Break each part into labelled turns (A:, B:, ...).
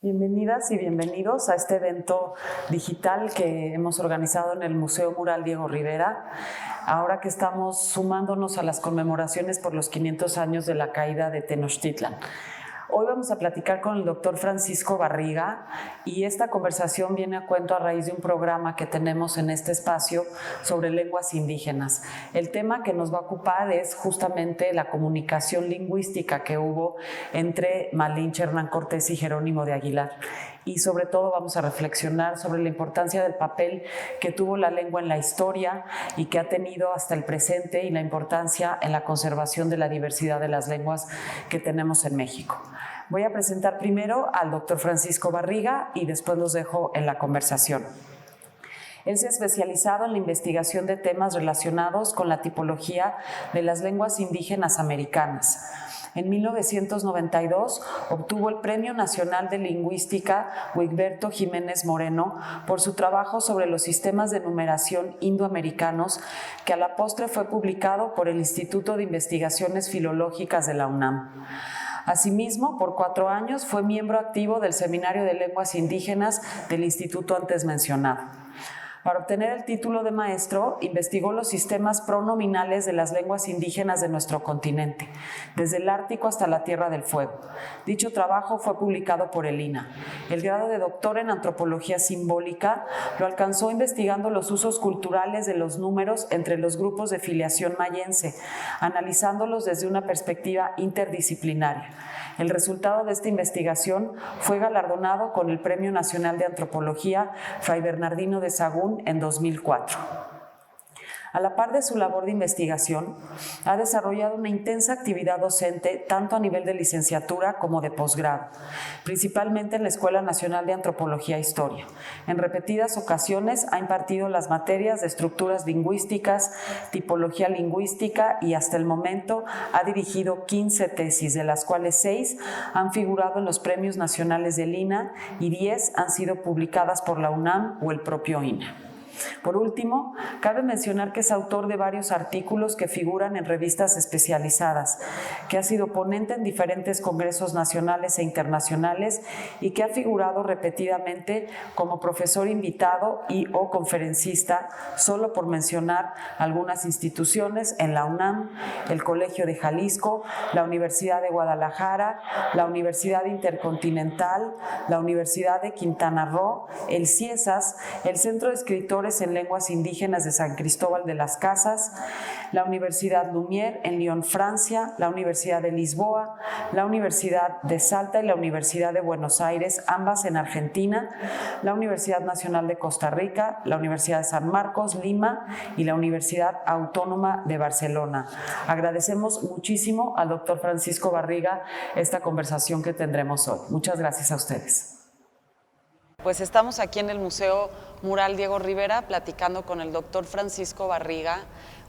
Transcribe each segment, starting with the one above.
A: Bienvenidas y bienvenidos a este evento digital que hemos organizado en el Museo Mural Diego Rivera, ahora que estamos sumándonos a las conmemoraciones por los 500 años de la caída de Tenochtitlan. Hoy vamos a platicar con el doctor Francisco Barriga y esta conversación viene a cuento a raíz de un programa que tenemos en este espacio sobre lenguas indígenas. El tema que nos va a ocupar es justamente la comunicación lingüística que hubo entre Malinche, Hernán Cortés y Jerónimo de Aguilar. Y sobre todo vamos a reflexionar sobre la importancia del papel que tuvo la lengua en la historia y que ha tenido hasta el presente y la importancia en la conservación de la diversidad de las lenguas que tenemos en México. Voy a presentar primero al doctor Francisco Barriga y después los dejo en la conversación. Él se ha especializado en la investigación de temas relacionados con la tipología de las lenguas indígenas americanas. En 1992 obtuvo el Premio Nacional de Lingüística Wigberto Jiménez Moreno por su trabajo sobre los sistemas de numeración indoamericanos, que a la postre fue publicado por el Instituto de Investigaciones Filológicas de la UNAM. Asimismo, por 4 años fue miembro activo del Seminario de Lenguas Indígenas del instituto antes mencionado. Para obtener el título de maestro, investigó los sistemas pronominales de las lenguas indígenas de nuestro continente, desde el Ártico hasta la Tierra del Fuego. Dicho trabajo fue publicado por el INAH. El grado de doctor en antropología simbólica lo alcanzó investigando los usos culturales de los números entre los grupos de filiación mayense, analizándolos desde una perspectiva interdisciplinaria. El resultado de esta investigación fue galardonado con el Premio Nacional de Antropología Fray Bernardino de Sahagún en 2004. A la par de su labor de investigación, ha desarrollado una intensa actividad docente tanto a nivel de licenciatura como de posgrado, principalmente en la Escuela Nacional de Antropología e Historia. En repetidas ocasiones ha impartido las materias de estructuras lingüísticas, tipología lingüística y hasta el momento ha dirigido 15 tesis, de las cuales 6 han figurado en los premios nacionales del INAH y 10 han sido publicadas por la UNAM o el propio INAH. Por último, cabe mencionar que es autor de varios artículos que figuran en revistas especializadas, que ha sido ponente en diferentes congresos nacionales e internacionales y que ha figurado repetidamente como profesor invitado y o conferencista, solo por mencionar algunas instituciones en la UNAM, el Colegio de Jalisco, la Universidad de Guadalajara, la Universidad Intercontinental, la Universidad de Quintana Roo, el CIESAS, el Centro de Escritores en Lenguas Indígenas de San Cristóbal de las Casas, la Universidad Lumière en Lyon, Francia, la Universidad de Lisboa, la Universidad de Salta y la Universidad de Buenos Aires, ambas en Argentina, la Universidad Nacional de Costa Rica, la Universidad de San Marcos, Lima y la Universidad Autónoma de Barcelona. Agradecemos muchísimo al doctor Francisco Barriga esta conversación que tendremos hoy. Muchas gracias a ustedes. Pues estamos aquí en el Museo Mural Diego Rivera platicando con el doctor Francisco Barriga,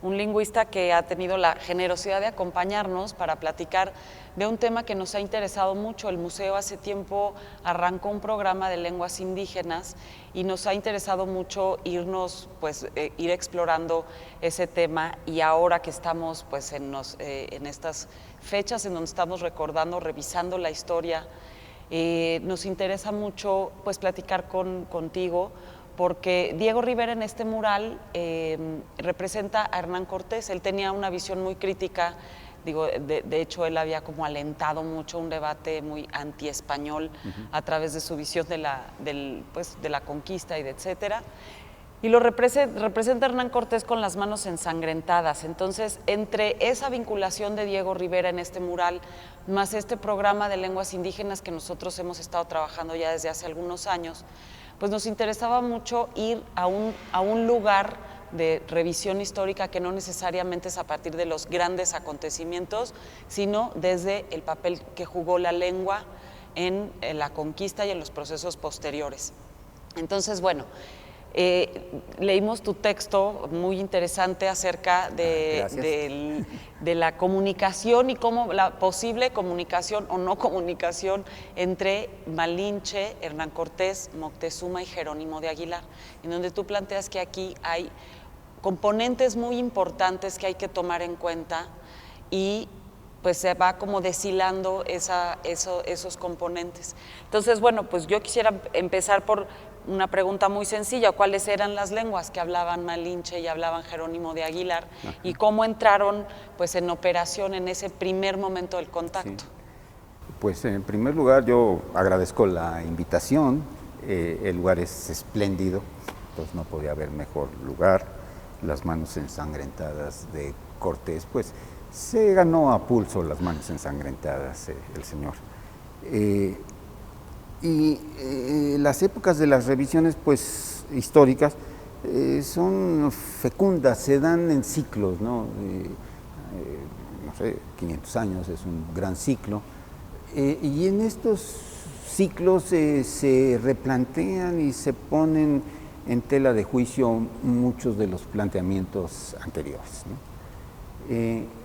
A: un lingüista que ha tenido la generosidad de acompañarnos para platicar de un tema que nos ha interesado mucho. El museo hace tiempo arrancó un programa de lenguas indígenas y nos ha interesado mucho ir explorando ese tema, y ahora que estamos pues en estas fechas en donde estamos recordando, revisando la historia, nos interesa mucho pues platicar contigo, porque Diego Rivera en este mural representa a Hernán Cortés. Él tenía una visión muy crítica, de hecho él había como alentado mucho un debate muy anti-español a través de su visión de la conquista y de etcétera. Y lo representa Hernán Cortés con las manos ensangrentadas. Entonces, entre esa vinculación de Diego Rivera en este mural, más este programa de lenguas indígenas que nosotros hemos estado trabajando ya desde hace algunos años, pues nos interesaba mucho ir a un lugar de revisión histórica que no necesariamente es a partir de los grandes acontecimientos, sino desde el papel que jugó la lengua en la conquista y en los procesos posteriores. Entonces, bueno, leímos tu texto muy interesante acerca de la comunicación y cómo la posible comunicación o no comunicación entre Malinche, Hernán Cortés, Moctezuma y Jerónimo de Aguilar, en donde tú planteas que aquí hay componentes muy importantes que hay que tomar en cuenta y pues se va como deshilando esos componentes. Entonces, bueno, pues yo quisiera empezar por una pregunta muy sencilla: ¿cuáles eran las lenguas que hablaban Malinche y hablaban Jerónimo de Aguilar? Ajá. Y cómo entraron pues en operación en ese primer momento del contacto.
B: Sí. Pues en primer lugar yo agradezco la invitación, el lugar es espléndido, entonces no podía haber mejor lugar. Las manos ensangrentadas de Cortés, pues se ganó a pulso las manos ensangrentadas el señor. Las épocas de las revisiones pues históricas son fecundas, se dan en ciclos, ¿no? No sé, 500 años es un gran ciclo, y en estos ciclos se replantean y se ponen en tela de juicio muchos de los planteamientos anteriores, ¿no?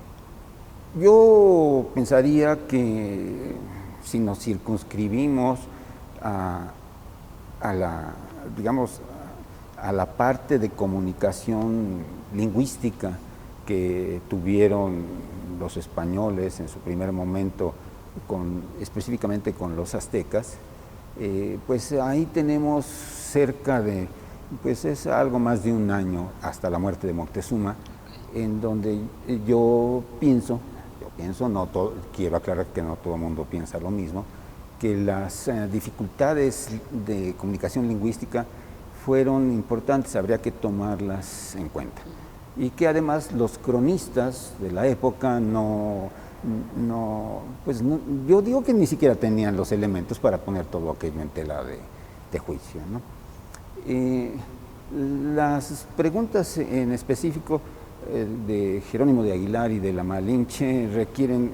B: Yo pensaría que si nos circunscribimos a la parte de comunicación lingüística que tuvieron los españoles en su primer momento, específicamente con los aztecas, pues ahí tenemos cerca de, pues es algo más de un año hasta la muerte de Moctezuma, en donde yo pienso, quiero aclarar que no todo el mundo piensa lo mismo, que las dificultades de comunicación lingüística fueron importantes, habría que tomarlas en cuenta. Y que además los cronistas de la época yo digo que ni siquiera tenían los elementos para poner todo aquello en tela de juicio, ¿no? Las preguntas en específico de Jerónimo de Aguilar y de la Malinche requieren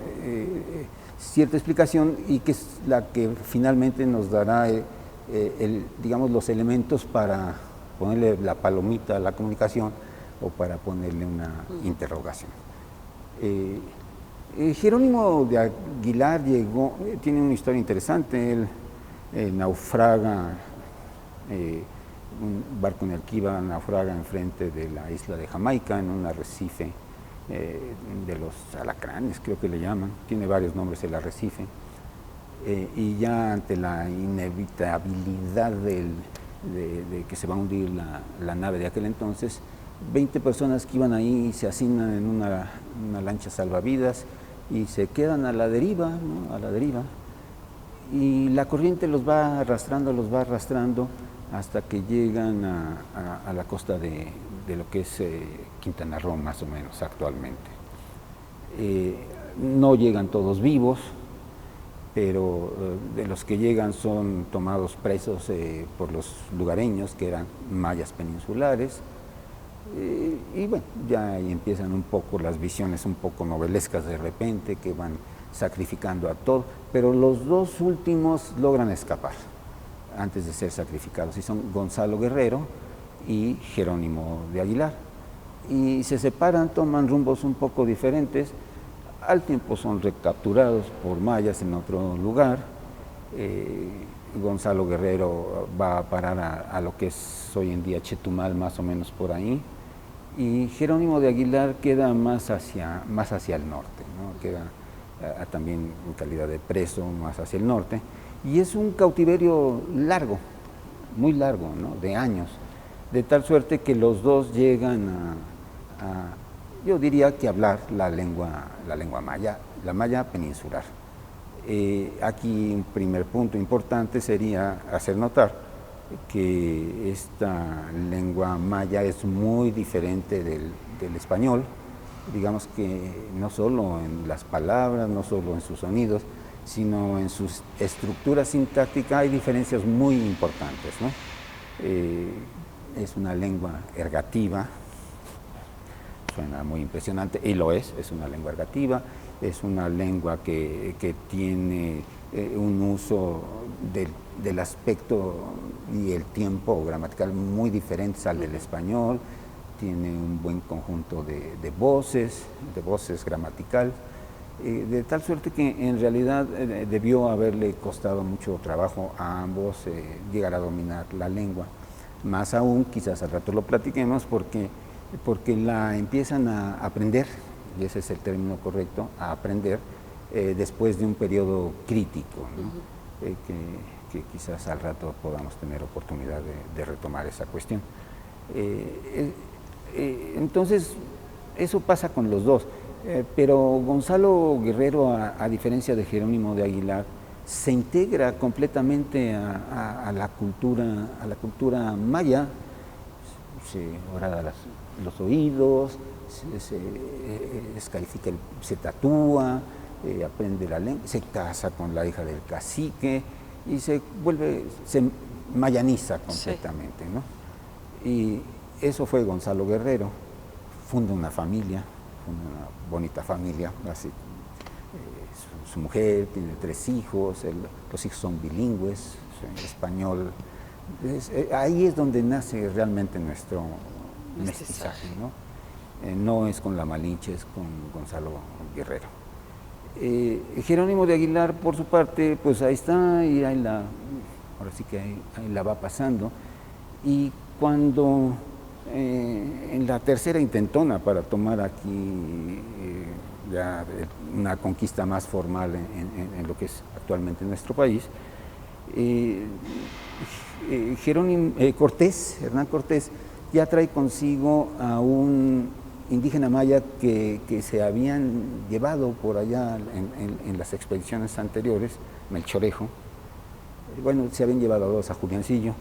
B: cierta explicación, y que es la que finalmente nos dará digamos, los elementos para ponerle la palomita a la comunicación o para ponerle una interrogación. Jerónimo de Aguilar tiene una historia interesante. Él naufraga, un barco en el que iba naufraga enfrente de la isla de Jamaica, en un arrecife de los alacranes, creo que le llaman, tiene varios nombres el arrecife, y ya ante la inevitabilidad de que se va a hundir la nave de aquel entonces, 20 personas que iban ahí se hacinan en una lancha salvavidas y se quedan a la deriva, ¿no? A la deriva, y la corriente los va arrastrando hasta que llegan a la costa de lo que es Quintana Roo, más o menos, actualmente. No llegan todos vivos, pero de los que llegan son tomados presos por los lugareños, que eran mayas peninsulares, y bueno, ya ahí empiezan un poco las visiones un poco novelescas de repente, que van sacrificando a todos, pero los dos últimos logran escapar antes de ser sacrificados, y son Gonzalo Guerrero y Jerónimo de Aguilar, y se separan, toman rumbos un poco diferentes. Al tiempo son recapturados por mayas en otro lugar. Gonzalo Guerrero va a parar a lo que es hoy en día Chetumal, más o menos por ahí, y Jerónimo de Aguilar queda más hacia el norte, ¿no? Queda también en calidad de preso más hacia el norte, y es un cautiverio largo, muy largo, ¿no? De años, de tal suerte que los dos llegan yo diría que hablar la lengua maya, la maya peninsular. Aquí un primer punto importante sería hacer notar que esta lengua maya es muy diferente del español, digamos que no solo en las palabras, no solo en sus sonidos, sino en su estructura sintáctica hay diferencias muy importantes, ¿no? Es una lengua ergativa, suena muy impresionante, y lo es una lengua ergativa, es una lengua que tiene un uso del aspecto y el tiempo gramatical muy diferentes al del español, tiene un buen conjunto de voces gramatical, de tal suerte que en realidad debió haberle costado mucho trabajo a ambos llegar a dominar la lengua. Más aún, quizás al rato lo platiquemos, porque la empiezan a aprender, y ese es el término correcto, a aprender después de un periodo crítico, ¿no? Que quizás al rato podamos tener oportunidad de retomar esa cuestión. Entonces, eso pasa con los dos, pero Gonzalo Guerrero, a diferencia de Jerónimo de Aguilar, se integra completamente a la cultura maya, se horada los oídos, se escarifica, se tatúa, aprende la lengua, se casa con la hija del cacique y se mayaniza completamente, sí, ¿no? Y eso fue Gonzalo Guerrero. Funda una familia, una bonita familia, así, su mujer, tiene 3 hijos, los hijos son bilingües, español. Ahí es donde nace realmente nuestro mestizaje, ¿no? No es con la Malinche, es con Gonzalo Guerrero. Jerónimo de Aguilar, por su parte, pues ahí está, y ahora sí que ahí la va pasando. Y cuando en la tercera intentona para tomar aquí ya una conquista más formal en lo que es actualmente nuestro país, Hernán Cortés ya trae consigo a un indígena maya que se habían llevado por allá en las expediciones anteriores, Melchorejo. Bueno, se habían llevado a 2, a Juliancillo.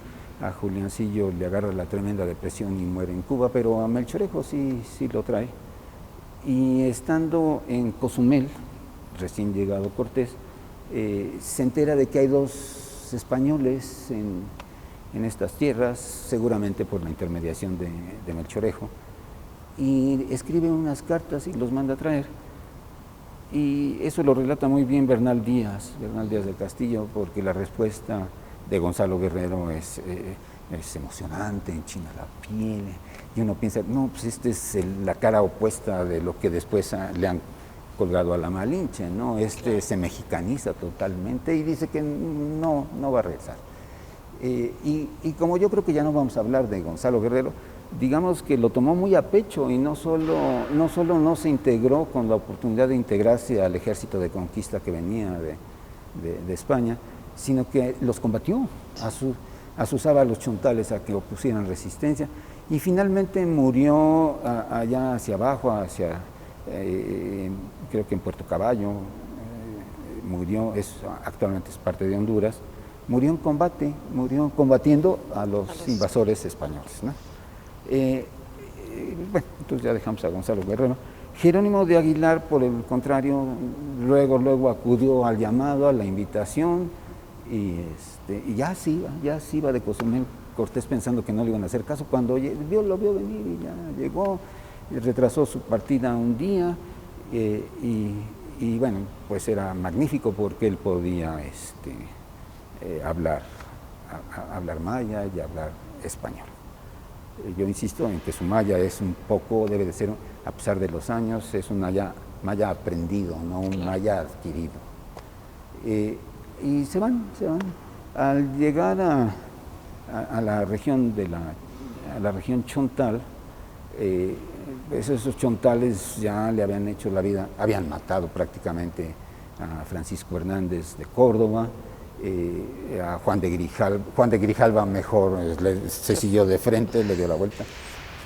B: A Juliancillo le agarra la tremenda depresión y muere en Cuba, pero a Melchorejo sí lo trae. Y estando en Cozumel, recién llegado Cortés, se entera de que hay 2 españoles en estas tierras, seguramente por la intermediación de Melchorejo, y escribe unas cartas y los manda a traer. Y eso lo relata muy bien Bernal Díaz del Castillo, porque la respuesta de Gonzalo Guerrero es emocionante, enchina la piel, y uno piensa, no, pues esta es la cara opuesta de lo que después le han colgado a la Malinche, ¿no? Se mexicaniza totalmente y dice que no va a regresar. Y como yo creo que ya no vamos a hablar de Gonzalo Guerrero, digamos que lo tomó muy a pecho y no solo no se integró con la oportunidad de integrarse al ejército de conquista que venía de España, sino que los combatió, asusaba a los chontales a que opusieran resistencia, y finalmente murió allá hacia abajo, creo que en Puerto Caballo, murió, actualmente es parte de Honduras, murió combatiendo a los invasores españoles, ¿no? Bueno, entonces ya dejamos a Gonzalo Guerrero. Jerónimo de Aguilar, por el contrario, luego acudió al llamado, a la invitación, y ya se iba de Cozumel. Cortés, pensando que no le iban a hacer caso, cuando lo vio venir y ya llegó, retrasó su partida un día, y bueno, pues era magnífico porque él podía hablar maya y hablar español. Yo insisto en que su maya es debe de ser, a pesar de los años, es un maya aprendido, no un maya adquirido. Y se van. Al llegar a la región a la región chontal, esos chontales ya le habían hecho la vida, habían matado prácticamente a Francisco Hernández de Córdoba, a Juan de Grijalva mejor se siguió de frente, le dio la vuelta.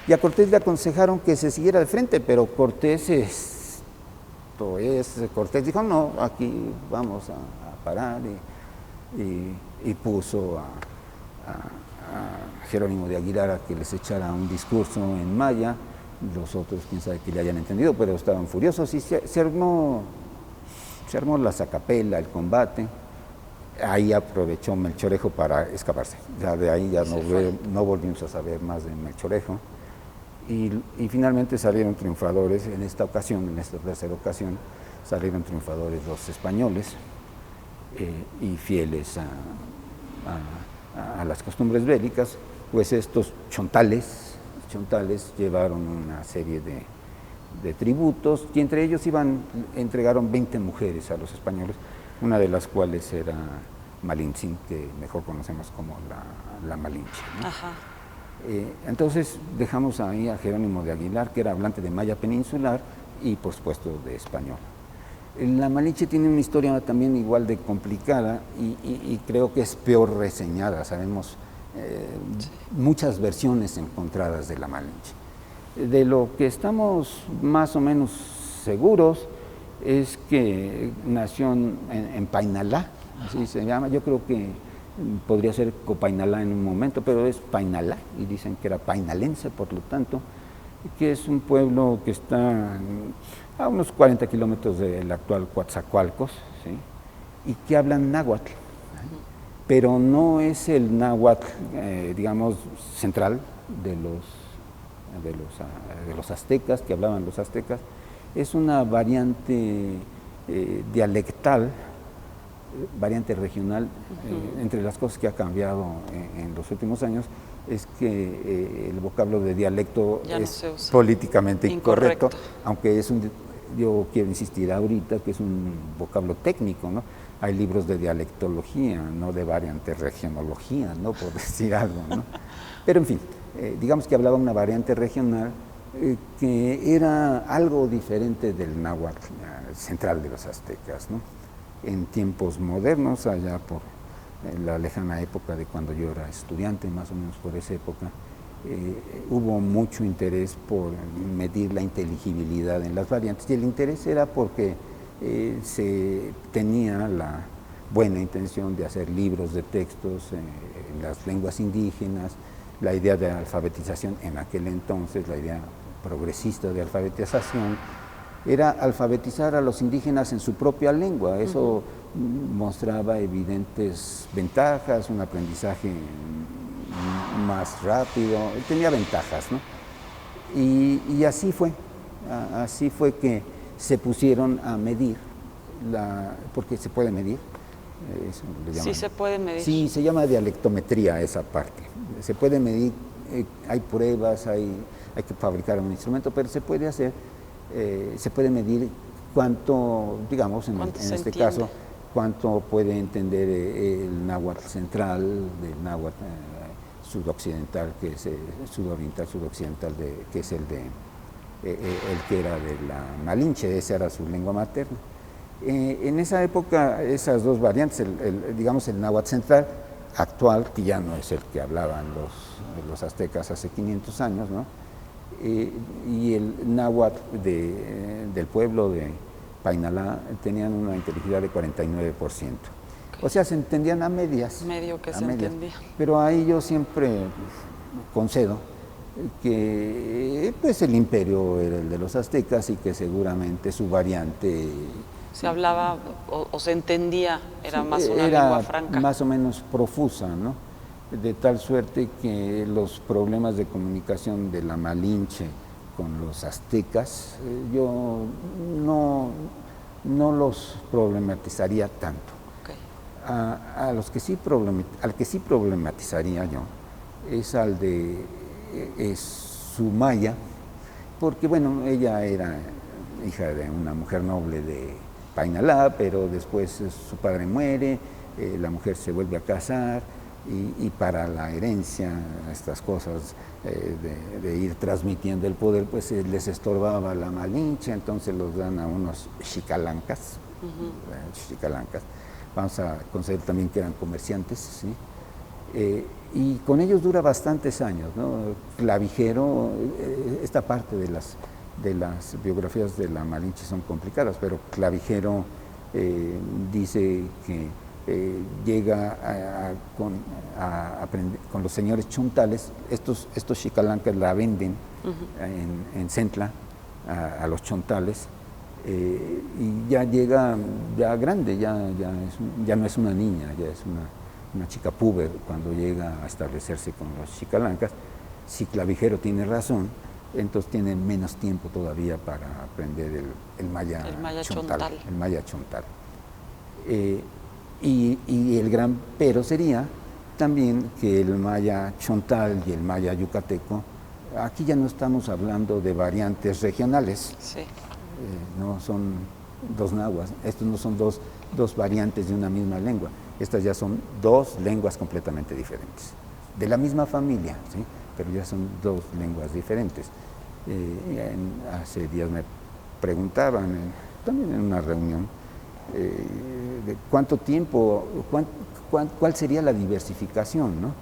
B: Y a Cortés le aconsejaron que se siguiera de frente, pero Cortés dijo, no, aquí vamos a parar, y puso a Jerónimo de Aguilar a que les echara un discurso en maya. Los otros, quién sabe que le hayan entendido, pero estaban furiosos, y se armó la sacapela, el combate. Ahí aprovechó Melchorejo para escaparse. Ya de ahí ya no volvimos a saber más de Melchorejo. Y finalmente salieron triunfadores en esta tercera ocasión, salieron triunfadores los españoles, y fieles a las costumbres bélicas, pues estos chontales llevaron una serie de tributos, y entre ellos entregaron 20 mujeres a los españoles, una de las cuales era Malintzin, que mejor conocemos como la Malinche, ¿no? Ajá. Entonces dejamos ahí a Jerónimo de Aguilar, que era hablante de maya peninsular y por supuesto de español. La Malinche tiene una historia también igual de complicada y creo que es peor reseñada. Sabemos muchas versiones encontradas de la Malinche. De lo que estamos más o menos seguros es que nació en Painalá, así se llama. Yo creo que podría ser Copainalá en un momento, pero es Painalá y dicen que era painalense, por lo tanto, que es un pueblo que está a unos 40 kilómetros del actual Coatzacoalcos, ¿sí? Y que hablan náhuatl, pero no es el náhuatl, digamos, central de los aztecas, que hablaban los aztecas. Es una variante dialectal, variante regional. Entre las cosas que ha cambiado en los últimos años es que el vocablo de dialecto
A: ya no
B: es
A: se usa.
B: políticamente incorrecto, aunque es yo quiero insistir ahorita que es un vocablo técnico, ¿no? Hay libros de dialectología, no de variante regionología, ¿no? Por decir algo, ¿no? Pero en fin, digamos que hablaba una variante regional que era algo diferente del náhuatl central de los aztecas, ¿no? En tiempos modernos, allá por la lejana época de cuando yo era estudiante, más o menos por esa época, hubo mucho interés por medir la inteligibilidad en las variantes, y el interés era porque se tenía la buena intención de hacer libros de textos en las lenguas indígenas, la idea de alfabetización en aquel entonces, la idea progresista de alfabetización, era alfabetizar a los indígenas en su propia lengua. Eso mostraba evidentes ventajas, un aprendizaje más rápido, tenía ventajas, ¿no? Y así fue que se pusieron a medir, porque se puede medir. Eso le llaman.
A: Sí se puede medir.
B: Sí, se llama dialectometría esa parte. Se puede medir, hay pruebas, hay que fabricar un instrumento, pero se puede hacer, se puede medir cuánto, digamos, en este caso, cuánto puede entender el náhuatl central del náhuatl sudoccidental, que es sudoriental, sudoccidental, que es el que era de la Malinche, esa era su lengua materna. En esa época, esas dos variantes, digamos el náhuatl central actual, que ya no es el que hablaban los aztecas hace 500 años, ¿no? Y el náhuatl del pueblo de Painalá tenían una inteligibilidad de 49%. O sea, se entendían a medias.
A: Medio que se entendía.
B: Pero ahí yo siempre concedo que pues el imperio era el de los aztecas y que seguramente su variante...
A: Se hablaba o se entendía, era más una lengua franca.
B: Más o menos profusa, ¿no? De tal suerte que los problemas de comunicación de la Malinche con los aztecas, yo no los problematizaría tanto.
A: Okay.
B: Al que sí problematizaría yo es al de Sumaya, porque bueno, ella era hija de una mujer noble de Painalá, pero después su padre muere, la mujer se vuelve a casar y para la herencia, estas cosas de ir transmitiendo el poder, pues les estorbaba la Malinche, entonces los dan a unos xicalancas, xicalancas. Vamos a considerar también que eran comerciantes, ¿sí? Y con ellos dura bastantes años, ¿no? Clavijero, esta parte de las biografías de la Malinche son complicadas, pero Clavijero dice que llega a aprender con los señores chontales. Estos xicalancas la venden en Centla a los chontales, y ya llega ya grande, ya no es una niña, ya es una chica puber cuando llega a establecerse con los xicalancas. Si Clavijero tiene razón, entonces tienen menos tiempo todavía para aprender el maya chontal. El maya chontal. Y el gran pero sería también que el maya chontal y el maya yucateco, aquí ya no estamos hablando de variantes regionales.
A: Sí.
B: No son dos nahuas, estos no son dos variantes de una misma lengua, estas ya son dos lenguas completamente diferentes, de la misma familia, ¿sí? Pero ya son dos lenguas diferentes. Hace días me preguntaban también en una reunión, de cuánto tiempo, cuál sería la diversificación, ¿no?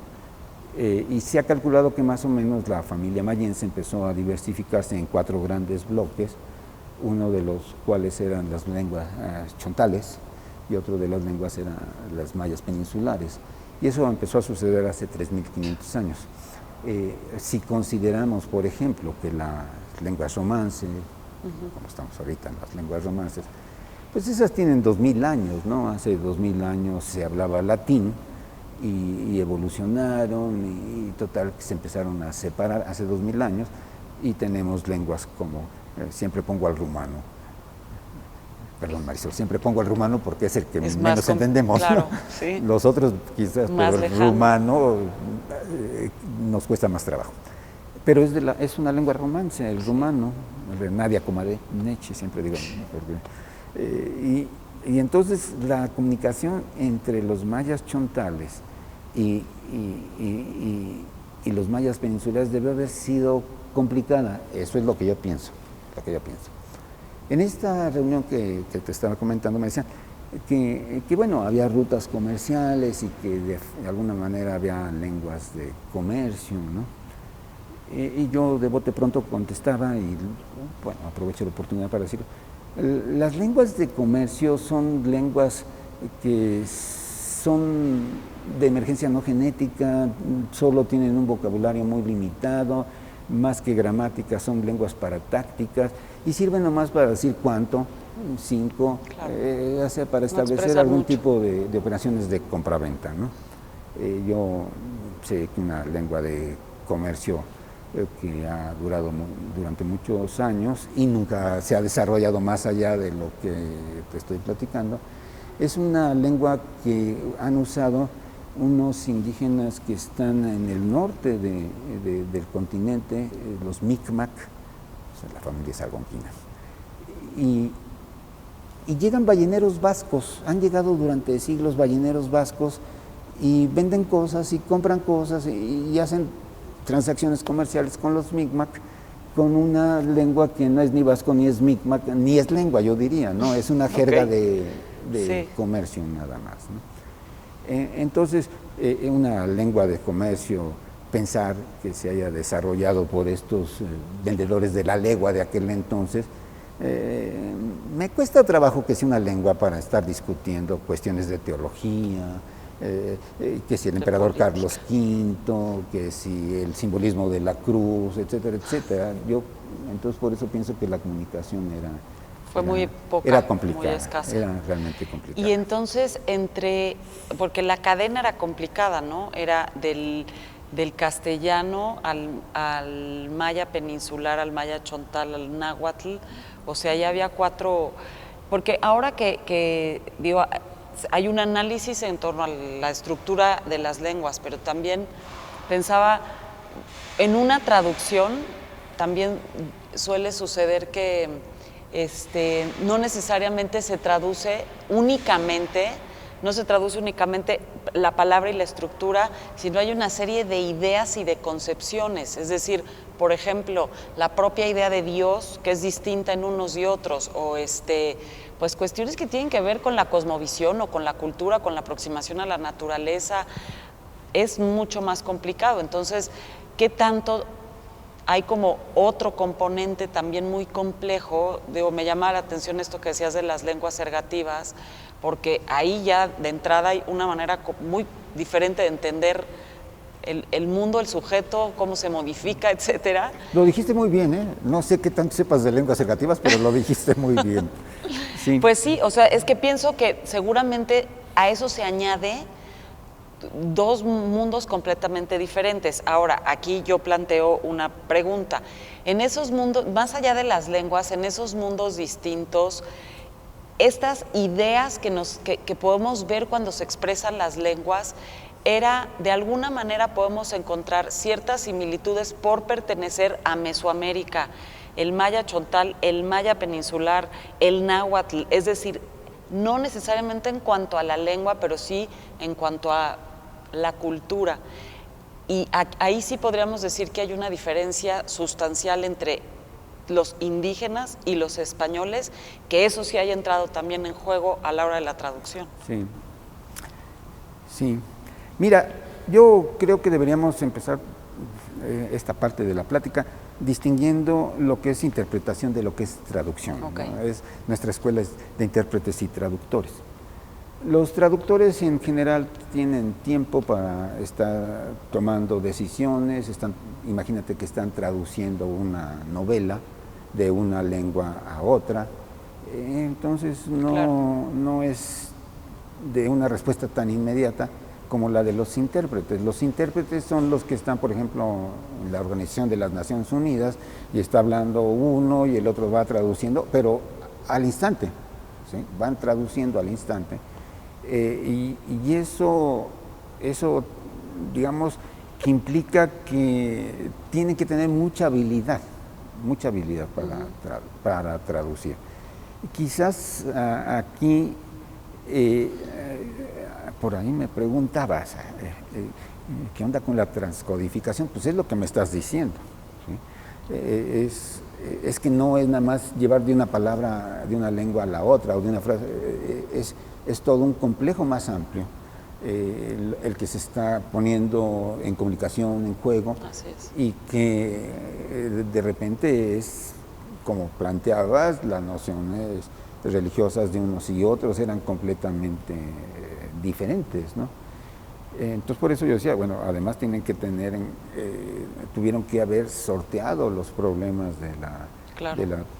B: Y se ha calculado que más o menos la familia mayense empezó a diversificarse en 4 grandes bloques, uno de los cuales eran las lenguas chontales y otro de las lenguas eran las mayas peninsulares. Y eso empezó a suceder hace 3.500 años. Si consideramos, por ejemplo, que las lenguas romance, como estamos ahorita en las lenguas romances, pues esas tienen 2.000 años, ¿no? Hace 2.000 años se hablaba latín y evolucionaron y total se empezaron a separar hace 2.000 años y tenemos lenguas como, siempre pongo al rumano, perdón Marisol, siempre pongo al rumano porque es el que menos entendemos, claro, ¿no? Sí. Los otros quizás, pero el rumano nos cuesta más trabajo. Pero es una lengua romance, el rumano, Nadia Comadé, Neche, siempre digo, porque, y entonces la comunicación entre los mayas chontales y los mayas peninsulares debe haber sido complicada, eso es lo que yo pienso, En esta reunión que te estaba comentando me decían que bueno, había rutas comerciales y que de alguna manera había lenguas de comercio, ¿no? Y yo de bote pronto contestaba y bueno, aprovecho la oportunidad para decirlo. Las lenguas de comercio son lenguas que son de emergencia no genética, solo tienen un vocabulario muy limitado, más que gramática, son lenguas paratácticas y sirven nomás para decir cuánto, 5, claro. Para establecer algún tipo de operaciones de compraventa, ¿no? Yo sé que una lengua de comercio que ha durado durante muchos años y nunca se ha desarrollado más allá de lo que te estoy platicando, es una lengua que han usado unos indígenas que están en el norte del continente, los Micmac, o sea, la familia es algonquina, y llegan balleneros vascos, han llegado durante siglos balleneros vascos y venden cosas y compran cosas y hacen transacciones comerciales con los Micmac con una lengua que no es ni vasco ni es Micmac, ni es lengua, yo diría, ¿no? Es una jerga de sí. Comercio nada más, ¿no? Entonces, una lengua de comercio, pensar que se haya desarrollado por estos vendedores de la legua de aquel entonces, me cuesta trabajo que sea una lengua para estar discutiendo cuestiones de teología, que si el emperador Carlos V, que si el simbolismo de la cruz, etcétera, etcétera. Yo entonces por eso pienso que la comunicación era muy poca, era complicada, muy escasa. Era realmente complicada.
A: Y entonces porque la cadena era complicada, ¿no? Era del castellano al maya peninsular, al maya chontal, al náhuatl, o sea, ya había 4, porque ahora que digo, hay un análisis en torno a la estructura de las lenguas, pero también pensaba en una traducción, también suele suceder que no necesariamente se traduce únicamente, la palabra y la estructura, sino hay una serie de ideas y de concepciones, es decir, por ejemplo, la propia idea de Dios, que es distinta en unos y otros, o pues cuestiones que tienen que ver con la cosmovisión o con la cultura, con la aproximación a la naturaleza, es mucho más complicado. Entonces, ¿qué tanto hay como otro componente también muy complejo? Digo, me llama la atención esto que decías de las lenguas ergativas, porque ahí ya de entrada hay una manera muy diferente de entender el mundo, el sujeto, cómo se modifica, etcétera.
B: Lo dijiste muy bien, ¿eh? No sé qué tanto sepas de lenguas ergativas, pero lo dijiste muy bien.
A: Sí. Pues sí, o sea, es que pienso que seguramente a eso se añade 2 mundos completamente diferentes. Ahora, aquí yo planteo una pregunta. En esos mundos, más allá de las lenguas, en esos mundos distintos, estas ideas que podemos ver cuando se expresan las lenguas, de alguna manera podemos encontrar ciertas similitudes por pertenecer a Mesoamérica, el maya chontal, el maya peninsular, el náhuatl, es decir, no necesariamente en cuanto a la lengua, pero sí en cuanto a la cultura. Y ahí sí podríamos decir que hay una diferencia sustancial entre los indígenas y los españoles, que eso sí haya entrado también en juego a la hora de la traducción.
B: Sí, sí. Mira, yo creo que deberíamos empezar esta parte de la plática distinguiendo lo que es interpretación de lo que es traducción.
A: Okay.
B: ¿No? Nuestra escuela es de intérpretes y traductores. Los traductores en general tienen tiempo para estar tomando decisiones, imagínate que están traduciendo una novela de una lengua a otra, entonces no es de una respuesta tan inmediata como la de los intérpretes. Los intérpretes son los que están, por ejemplo, en la Organización de las Naciones Unidas y está hablando uno y el otro va traduciendo, pero al instante, ¿sí? Van traduciendo al instante. Y eso, digamos, que implica que tienen que tener mucha habilidad para traducir. Quizás aquí, por ahí me preguntabas, ¿qué onda con la transcodificación? Pues es lo que me estás diciendo, ¿sí? Es que no es nada más llevar de una palabra, de una lengua a la otra, o de una frase, es todo un complejo más amplio, el que se está poniendo en comunicación, en juego.
A: Así es.
B: Y que de repente es, como planteabas, las nociones religiosas de unos y otros eran completamente diferentes, ¿no? Entonces por eso yo decía, bueno, además tienen que tuvieron que haber sorteado los problemas de la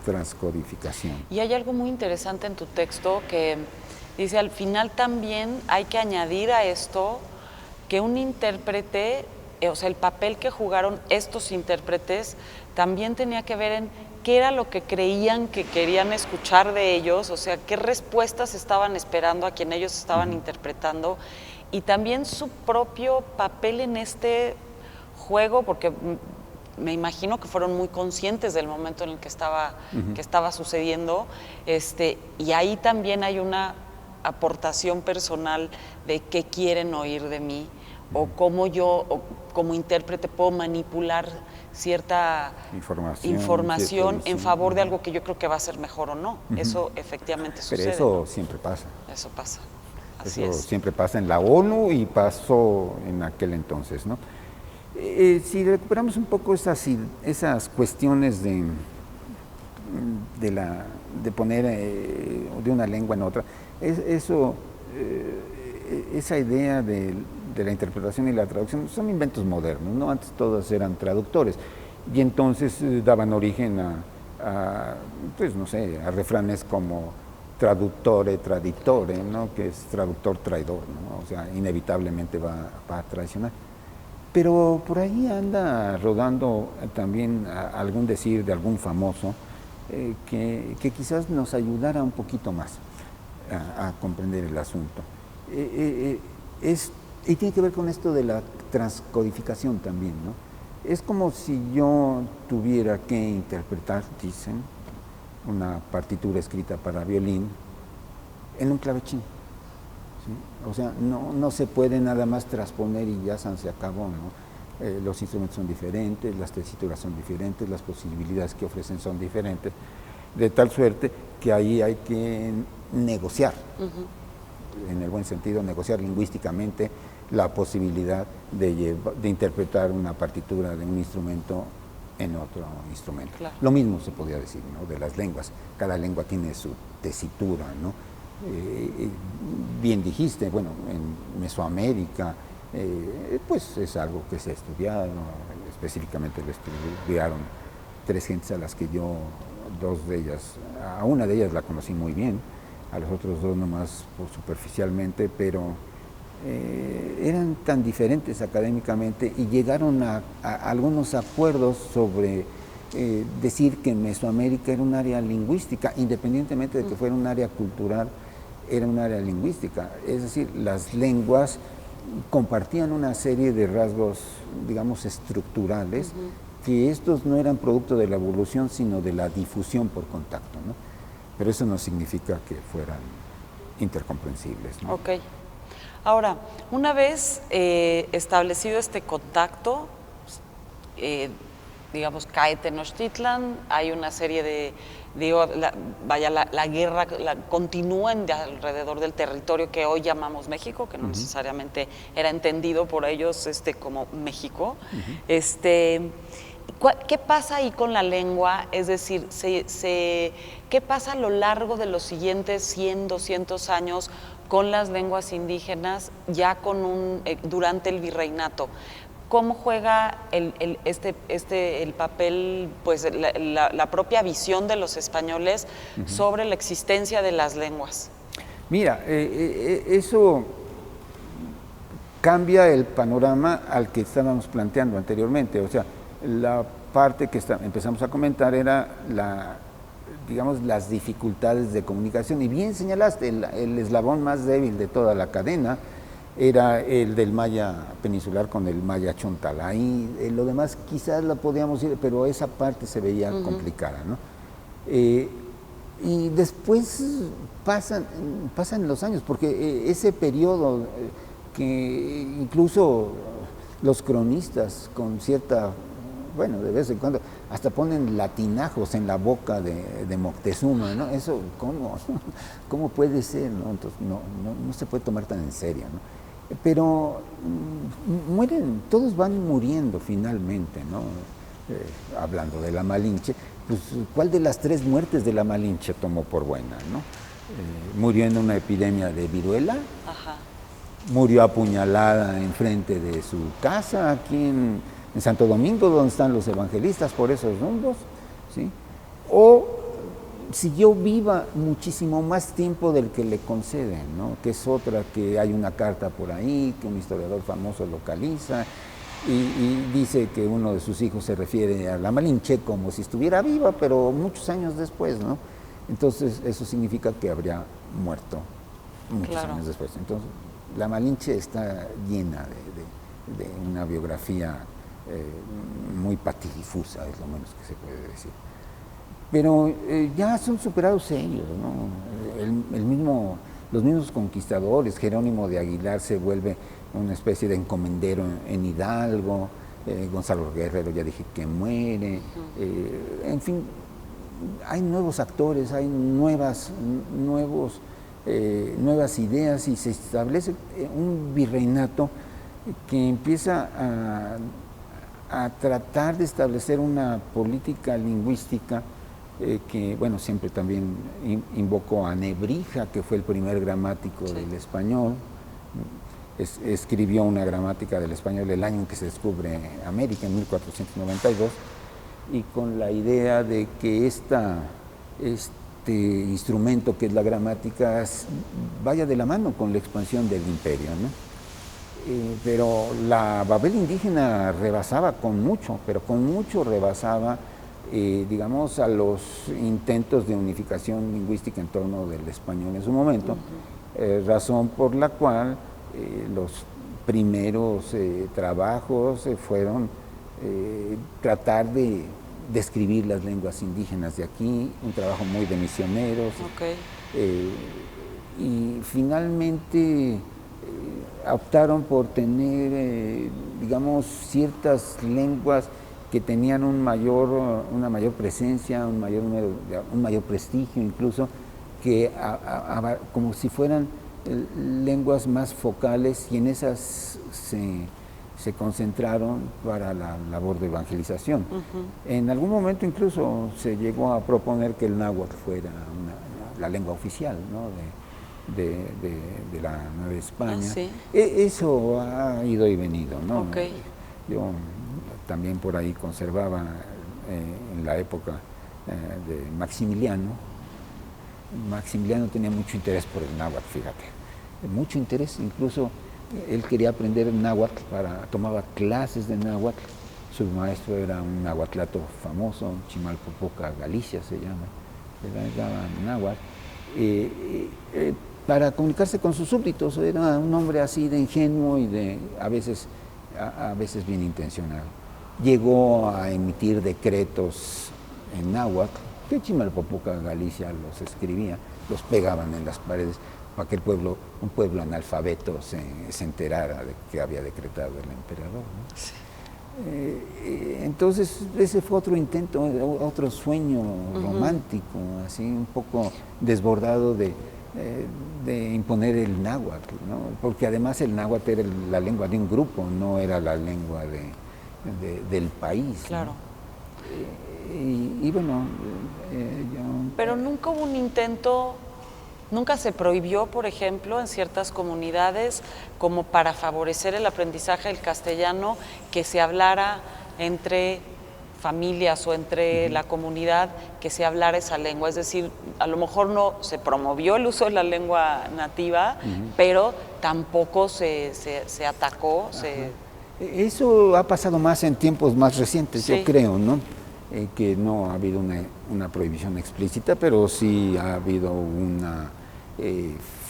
B: transcodificación.
A: Y hay algo muy interesante en tu texto que dice, al final también hay que añadir a esto que un intérprete, o sea, el papel que jugaron estos intérpretes también tenía que ver en qué era lo que creían que querían escuchar de ellos, o sea, qué respuestas estaban esperando a quien ellos estaban interpretando, y también su propio papel en este juego, porque me imagino que fueron muy conscientes del momento en el que estaba sucediendo, y ahí también hay una aportación personal de qué quieren oír de mí, o cómo yo, como intérprete, puedo manipular cierta información en favor de algo que yo creo que va a ser mejor o no. Eso efectivamente sucede.
B: Pero eso,
A: ¿no?
B: Siempre pasa.
A: Eso pasa. Así
B: Eso
A: es.
B: siempre pasa en la ONU y pasó en aquel entonces, ¿no? Si recuperamos un poco esas cuestiones de poner de una lengua en otra, esa idea de la interpretación y la traducción son inventos modernos, ¿no? Antes todos eran traductores y entonces daban origen pues no sé, a refranes como traductore, traditore, ¿no? Que es traductor, traidor, ¿no? O sea, inevitablemente va a traicionar. Pero por ahí anda rodando también algún decir de algún famoso que quizás nos ayudara un poquito más a comprender el asunto. Y tiene que ver con esto de la transcodificación también, ¿no? Es como si yo tuviera que interpretar, dicen, una partitura escrita para violín en un clavechín, ¿sí? O sea, no se puede nada más transponer y ya se acabó, ¿no? Los instrumentos son diferentes, las tesituras son diferentes, las posibilidades que ofrecen son diferentes, de tal suerte que ahí hay que negociar, en el buen sentido, negociar lingüísticamente la posibilidad de interpretar una partitura de un instrumento en otro instrumento.
A: Claro.
B: Lo mismo se podría decir, ¿no? De las lenguas. Cada lengua tiene su tesitura, ¿no? Bien dijiste, bueno, en Mesoamérica, pues es algo que se ha estudiado, específicamente lo estudiaron 3 gentes a las que yo, a una de ellas la conocí muy bien, a los otros 2 nomás superficialmente, pero eran tan diferentes académicamente y llegaron a algunos acuerdos sobre decir que Mesoamérica era un área lingüística, independientemente de que fuera un área cultural, era un área lingüística. Es decir, las lenguas compartían una serie de rasgos, digamos, estructurales, que estos no eran producto de la evolución, sino de la difusión por contacto, ¿no? Pero eso no significa que fueran intercomprensibles, ¿no?
A: Ok. Ahora, una vez establecido este contacto, digamos, cae Tenochtitlan, hay una serie de, la guerra continúa alrededor del territorio que hoy llamamos México, que no necesariamente era entendido por ellos como México. ¿Qué pasa ahí con la lengua? Es decir, ¿qué pasa a lo largo de los siguientes 100, 200 años con las lenguas indígenas ya durante el virreinato? ¿Cómo juega el papel, pues la propia visión de los españoles sobre la existencia de las lenguas?
B: Mira, eso cambia el panorama al que estábamos planteando anteriormente. O sea, la parte que empezamos a comentar era digamos, las dificultades de comunicación. Y bien señalaste, el eslabón más débil de toda la cadena era el del maya peninsular con el maya chontal. Ahí lo demás quizás la podíamos ir, pero esa parte se veía complicada, ¿no? Y después pasan los años, porque ese periodo que incluso los cronistas con cierta, bueno, de vez en cuando, hasta ponen latinajos en la boca de Moctezuma, ¿no? Eso, ¿cómo puede ser, no? Entonces, no se puede tomar tan en serio, ¿no? Pero mueren, todos van muriendo finalmente, ¿no? Hablando de la Malinche, pues ¿cuál de las 3 muertes de la Malinche tomó por buena, no? Murió en una epidemia de viruela, murió apuñalada enfrente de su casa aquí en Santo Domingo, donde están los evangelistas por esos rumbos, ¿sí? O siguió viva muchísimo más tiempo del que le conceden, ¿no? Que es otra, que hay una carta por ahí que un historiador famoso localiza y dice que uno de sus hijos se refiere a la Malinche como si estuviera viva, pero muchos años después, ¿no? Entonces eso significa que habría muerto muchos años después. Entonces la Malinche está llena de una biografía muy patidifusa, es lo menos que se puede decir. Pero ya son superados ellos, ¿no? Los mismos conquistadores, Jerónimo de Aguilar se vuelve una especie de encomendero en Hidalgo, Gonzalo Guerrero ya dije que muere, en fin, hay nuevos actores, hay nuevas ideas y se establece un virreinato que empieza a tratar de establecer una política lingüística que, bueno, siempre también invocó a Nebrija, que fue el primer gramático del español. Escribió una gramática del español el año en que se descubre América, en 1492, y con la idea de que este instrumento que es la gramática vaya de la mano con la expansión del imperio, ¿no? Pero la Babel indígena rebasaba con mucho, pero con mucho rebasaba, digamos, a los intentos de unificación lingüística en torno del español en su momento, razón por la cual los primeros trabajos fueron tratar de describir las lenguas indígenas de aquí, un trabajo muy de misioneros, y finalmente optaron por tener, digamos, ciertas lenguas que tenían una mayor presencia, un mayor prestigio incluso, que como si fueran lenguas más focales, y en esas se concentraron para la labor de evangelización. En algún momento incluso se llegó a proponer que el náhuatl fuera la lengua oficial, ¿no? de la Nueva España. Eso ha ido y venido, ¿no? Yo también por ahí conservaba en la época de Maximiliano. Maximiliano tenía mucho interés por el náhuatl, fíjate, mucho interés, incluso él quería aprender náhuatl, tomaba clases de náhuatl. Su maestro era un nahuatlato famoso, Chimalpopoca Galicia se llama, le daba náhuatl. Para comunicarse con sus súbditos, era un hombre así de ingenuo y a veces bien intencionado. Llegó a emitir decretos en náhuatl, que Chimalpopoca Galicia los escribía, los pegaban en las paredes para que un pueblo analfabeto se enterara de que había decretado el emperador, ¿no? Entonces ese fue otro intento, otro sueño romántico, así un poco desbordado de imponer el náhuatl, ¿no? Porque además el náhuatl era la lengua de un grupo, no era la lengua del país.
A: Claro.
B: Y bueno,
A: Pero nunca hubo un intento, nunca se prohibió, por ejemplo, en ciertas comunidades, como para favorecer el aprendizaje del castellano, que se hablara entre familias o entre la comunidad, que se hablara esa lengua. Es decir, a lo mejor no se promovió el uso de la lengua nativa, pero tampoco se atacó.
B: Eso ha pasado más en tiempos más recientes,
A: Sí.
B: yo creo, ¿no? Que no ha habido una prohibición explícita, pero sí ha habido una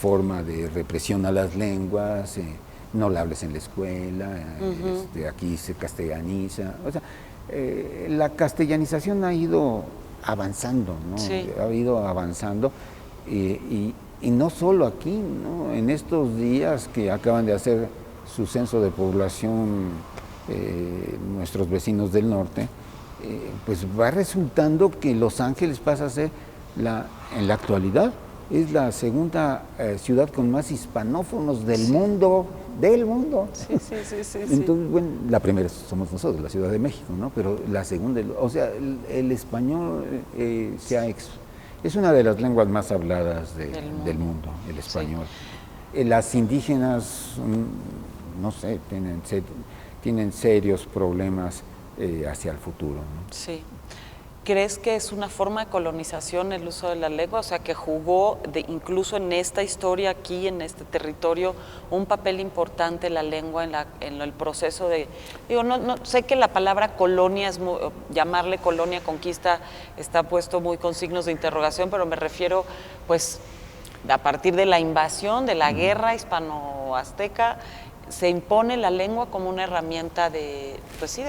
B: forma de represión a las lenguas, no la hables en la escuela, aquí se castellaniza. O sea, la castellanización ha ido avanzando, ¿no?
A: Sí.
B: Ha ido avanzando y no solo aquí, ¿no? En estos días que acaban de hacer su censo de población nuestros vecinos del norte, pues va resultando que Los Ángeles pasa a ser, en la actualidad, es la segunda ciudad con más hispanófonos del mundo, Sí. Entonces, bueno, la primera somos nosotros, la Ciudad de México, ¿no? Pero la segunda, o sea, el español es una de las lenguas más habladas del mundo, el español. Sí. Las indígenas, no sé, tienen serios problemas hacia el futuro, ¿no?
A: Sí. ¿Crees que es una forma de colonización el uso de la lengua? O sea, que jugó incluso en esta historia aquí, en este territorio, un papel importante la lengua en el proceso de... Digo, no sé que la palabra colonia, llamarle colonia, conquista, está puesto muy con signos de interrogación, pero me refiero, pues, a partir de la invasión, de la guerra hispano-azteca, se impone la lengua como una herramienta de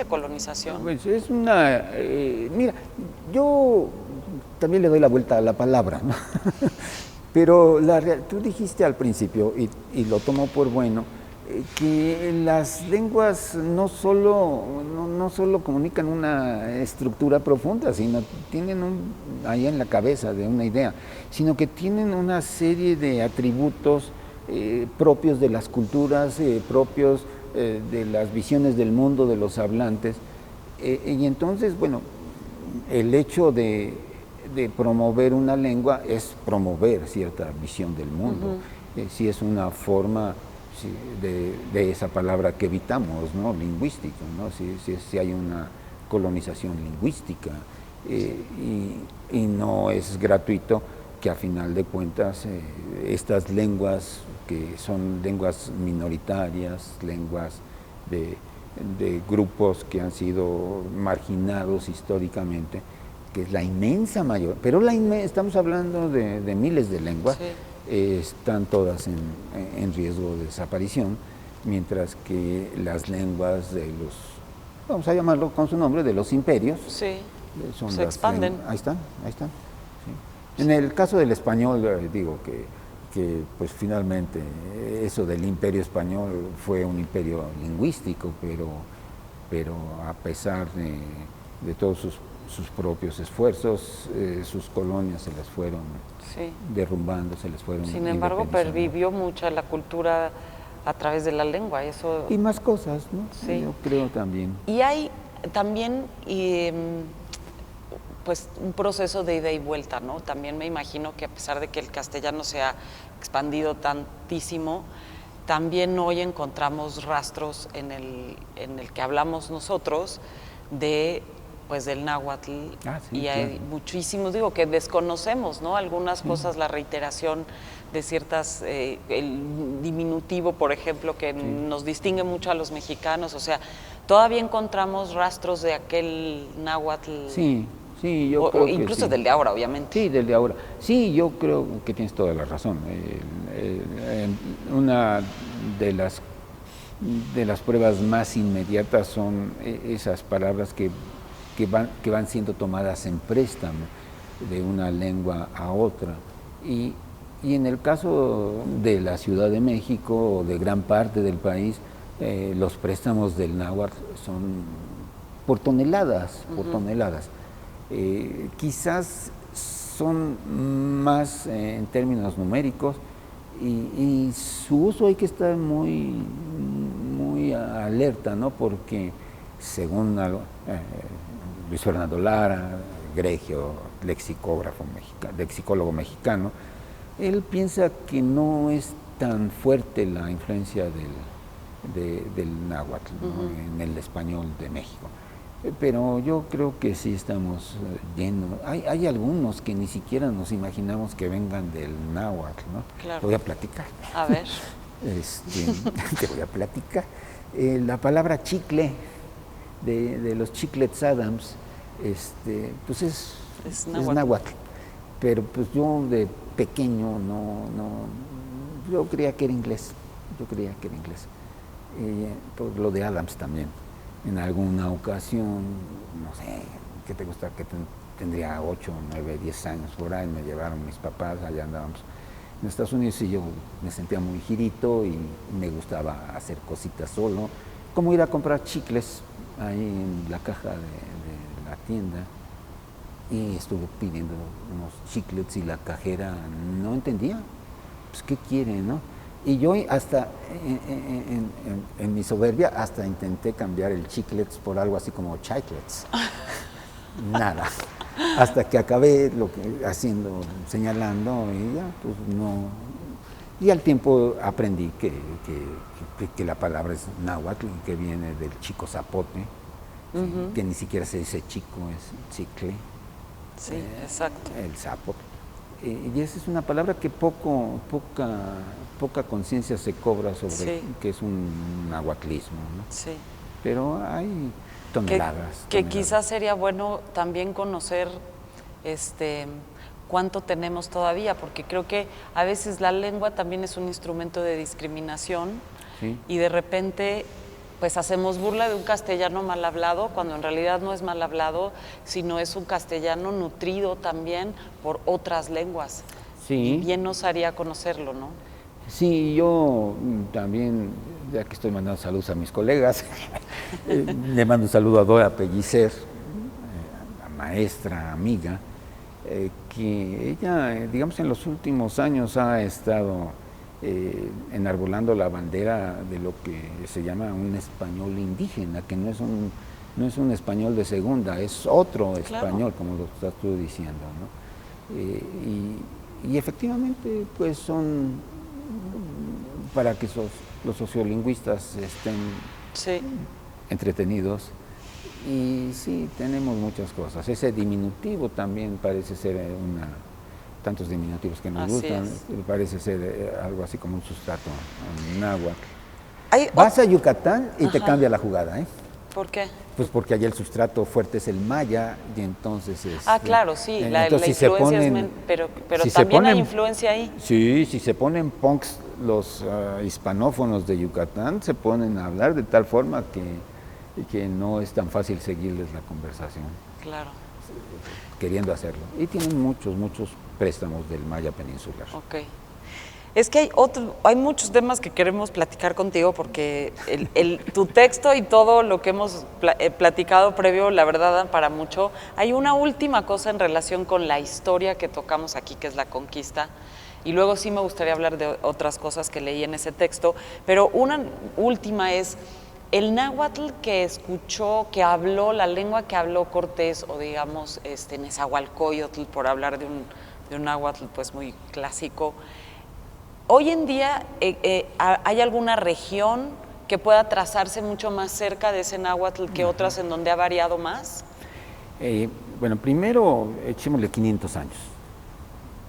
A: colonización.
B: Pues es mira, yo también le doy la vuelta a la palabra, ¿no? Pero tú dijiste al principio, y lo tomo por bueno, que las lenguas no solo comunican una estructura profunda, sino tienen ahí en la cabeza de una idea, sino que tienen una serie de atributos propios de las culturas, propios de las visiones del mundo de los hablantes. Y entonces, bueno, el hecho de promover una lengua es promover cierta visión del mundo. Sí, es una forma de esa palabra que evitamos, ¿no? Lingüística, ¿no? Si hay una colonización lingüística y no es gratuito que a final de cuentas estas lenguas que son lenguas minoritarias, lenguas de grupos que han sido marginados históricamente, que es la inmensa mayor, pero estamos hablando de miles de lenguas, están todas en riesgo de desaparición, mientras que las lenguas de los, vamos a llamarlo con su nombre, de los imperios,
A: se expanden.
B: Ahí están. Sí. En el caso del español, digo que pues finalmente eso del imperio español fue un imperio lingüístico, pero a pesar de todos sus propios esfuerzos, sus colonias se las fueron derrumbando, se les fueron.
A: Sin embargo, pervivió mucha la cultura a través de la lengua.
B: Y más cosas, ¿no? Sí. Yo creo también.
A: Y hay también pues un proceso de ida y vuelta, ¿no? También me imagino que a pesar de que el castellano se ha expandido tantísimo, también hoy encontramos rastros en el que hablamos nosotros del náhuatl, y hay muchísimos, que desconocemos, ¿no? Algunas cosas, la reiteración de ciertas, el diminutivo, por ejemplo, que nos distingue mucho a los mexicanos, o sea, todavía encontramos rastros de aquel náhuatl.
B: Sí, yo creo
A: incluso
B: que sí.
A: Del de ahora, obviamente.
B: Sí, del de ahora. Sí, yo creo que tienes toda la razón. Una de las pruebas más inmediatas son esas palabras que van siendo tomadas en préstamo de una lengua a otra. Y en el caso de la Ciudad de México o de gran parte del país, los préstamos del náhuatl son por toneladas, quizás son más en términos numéricos y su uso hay que estar muy alerta, ¿no? Porque según Luis Fernando Lara, Gregio, lexicólogo mexicano, él piensa que no es tan fuerte la influencia del náhuatl, ¿no? En el español de México. Pero yo creo que sí estamos llenos. Hay algunos que ni siquiera nos imaginamos que vengan del náhuatl, ¿no?
A: Claro.
B: Te voy a platicar.
A: A ver.
B: Te voy a platicar. La palabra chicle, de los chiclets Adams, pues es náhuatl. Pero pues yo de pequeño yo creía que era inglés. Por lo de Adams también. En alguna ocasión, no sé, ¿qué te gusta? Que tendría 8, 9, 10 años por ahí, me llevaron mis papás, allá andábamos en Estados Unidos y yo me sentía muy girito y me gustaba hacer cositas solo, como ir a comprar chicles ahí en la caja de la tienda, y estuve pidiendo unos chiclets y la cajera no entendía, pues ¿qué quiere, no? Y yo hasta, en mi soberbia, hasta intenté cambiar el chiclets por algo así como chiclets. Nada. Hasta que acabé señalando y ya, pues no. Y al tiempo aprendí que la palabra es náhuatl, que viene del chico zapote, que ni siquiera se dice chico, es chicle.
A: Sí, exacto.
B: El zapote. Y esa es una palabra que poca conciencia se cobra sobre que es un nahuatlismo, ¿no?
A: Sí.
B: Pero hay toneladas.
A: Que quizás sería bueno también conocer cuánto tenemos todavía, porque creo que a veces la lengua también es un instrumento de discriminación y de repente pues hacemos burla de un castellano mal hablado, cuando en realidad no es mal hablado, sino es un castellano nutrido también por otras lenguas.
B: Sí.
A: Y bien nos haría conocerlo, ¿no?
B: Sí, yo también, ya que estoy mandando saludos a mis colegas, le mando un saludo a Dora Pellicer, maestra, amiga, que ella, digamos, en los últimos años ha estado enarbolando la bandera de lo que se llama un español indígena, que no es un español de segunda, es otro español, como lo estás tú diciendo, ¿no? Y efectivamente, pues son, para que los sociolingüistas estén entretenidos, y sí, tenemos muchas cosas. Ese diminutivo también parece ser tantos diminutivos que nos gustan, parece ser algo así como un sustrato náhuatl. Vas a Yucatán y te cambia la jugada, ¿eh?
A: ¿Por qué?
B: Pues porque allá el sustrato fuerte es el maya y entonces
A: claro, sí, la influencia pero si también hay influencia ahí.
B: Sí, si se ponen punks los hispanófonos de Yucatán, se ponen a hablar de tal forma que no es tan fácil seguirles la conversación.
A: Claro.
B: Queriendo hacerlo. Y tienen muchos préstamos del maya peninsular.
A: Ok. Es que hay muchos temas que queremos platicar contigo porque tu texto y todo lo que hemos platicado previo, la verdad, dan para mucho. Hay una última cosa en relación con la historia que tocamos aquí, que es la conquista. Y luego sí me gustaría hablar de otras cosas que leí en ese texto. Pero una última es el náhuatl que escuchó, que habló, la lengua que habló Cortés, o digamos Nezahualcóyotl, por hablar de un náhuatl pues muy clásico. Hoy en día, ¿hay alguna región que pueda trazarse mucho más cerca de ese náhuatl que otras en donde ha variado más?
B: Bueno, primero echémosle 500 años,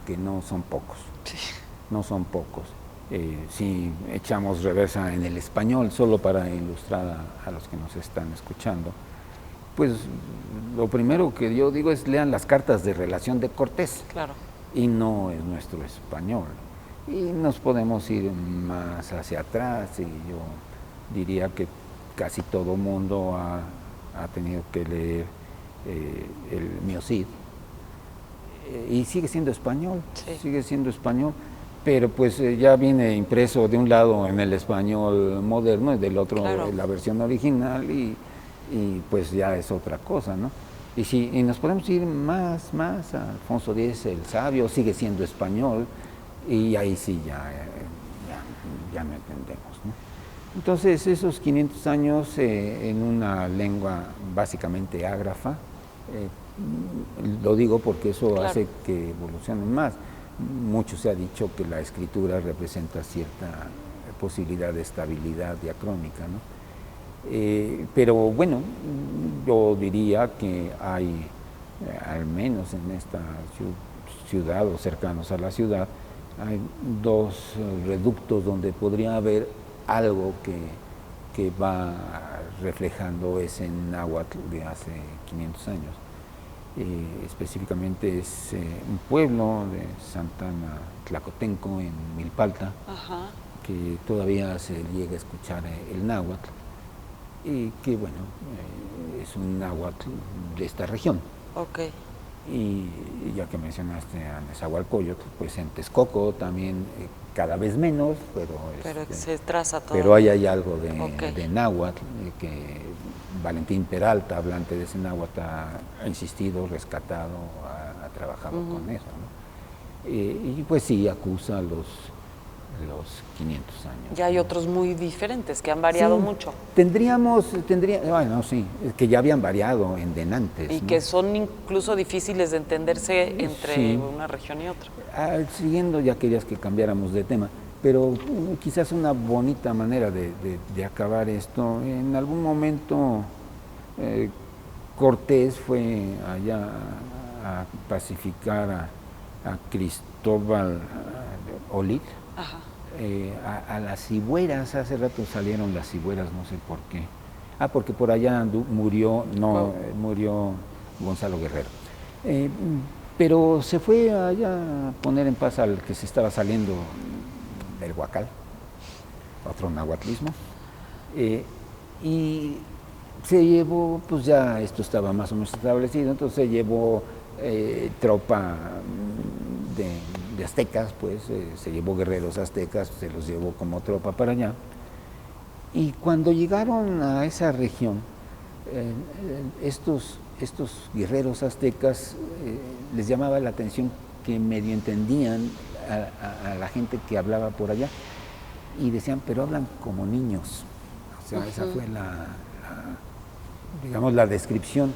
B: que no son pocos.
A: Sí.
B: No son pocos. Si echamos reversa en el español, solo para ilustrar a los que nos están escuchando, pues lo primero que yo digo es lean las cartas de relación de Cortés.
A: Claro.
B: Y no es nuestro español. Y nos podemos ir más hacia atrás y yo diría que casi todo mundo ha tenido que leer el Miocid y sigue siendo español, pero pues ya viene impreso de un lado en el español moderno y del otro en la versión original y y pues ya es otra cosa, ¿no? Y nos podemos ir más, Alfonso X el Sabio sigue siendo español, y ahí sí ya no entendemos, ¿no? Entonces, esos 500 años en una lengua básicamente ágrafa, lo digo porque eso
A: Claro.
B: hace que evolucione más. Mucho se ha dicho que la escritura representa cierta posibilidad de estabilidad diacrónica, ¿no? Pero bueno, yo diría que hay, al menos en esta ciudad o cercanos a la ciudad, hay dos reductos donde podría haber algo que va reflejando ese náhuatl de hace 500 años. Específicamente es un pueblo de Santana Tlacotenco, en Milpalta,
A: Ajá.
B: que todavía se llega a escuchar el náhuatl, y que bueno, es un náhuatl de esta región.
A: Ok.
B: Y ya que mencionaste a Nezahualcóyotl, pues en Texcoco también cada vez menos,
A: Pero se traza todo.
B: pero ahí hay algo
A: Ok.
B: de náhuatl, que Valentín Peralta, hablante de ese náhuatl, ha insistido, rescatado, ha trabajado con eso, ¿no? Y pues sí, acusa los 500 años.
A: Ya hay otros muy diferentes que han variado
B: Sí,
A: mucho.
B: Bueno, sí, que ya habían variado en denantes,
A: Y
B: ¿no?
A: que son incluso difíciles de entenderse entre
B: Sí.
A: una región y otra.
B: Siguiendo, ya querías que cambiáramos de tema, pero quizás una bonita manera de acabar esto. En algún momento Cortés fue allá a pacificar a Cristóbal Olid,
A: Ajá.
B: a las Cibueras. Hace rato salieron las Cibueras, no sé por qué. Porque por allá murió Gonzalo Guerrero. Pero se fue allá a poner en paz al que se estaba saliendo del Huacal, otro nahuatlismo, y se llevó, pues ya esto estaba más o menos establecido, entonces se llevó tropa de aztecas, pues se llevó guerreros aztecas, se los llevó como tropa para allá, y cuando llegaron a esa región, estos guerreros aztecas les llamaba la atención que medio entendían a la gente que hablaba por allá, y decían, pero hablan como niños. O sea, esa fue digamos, la descripción.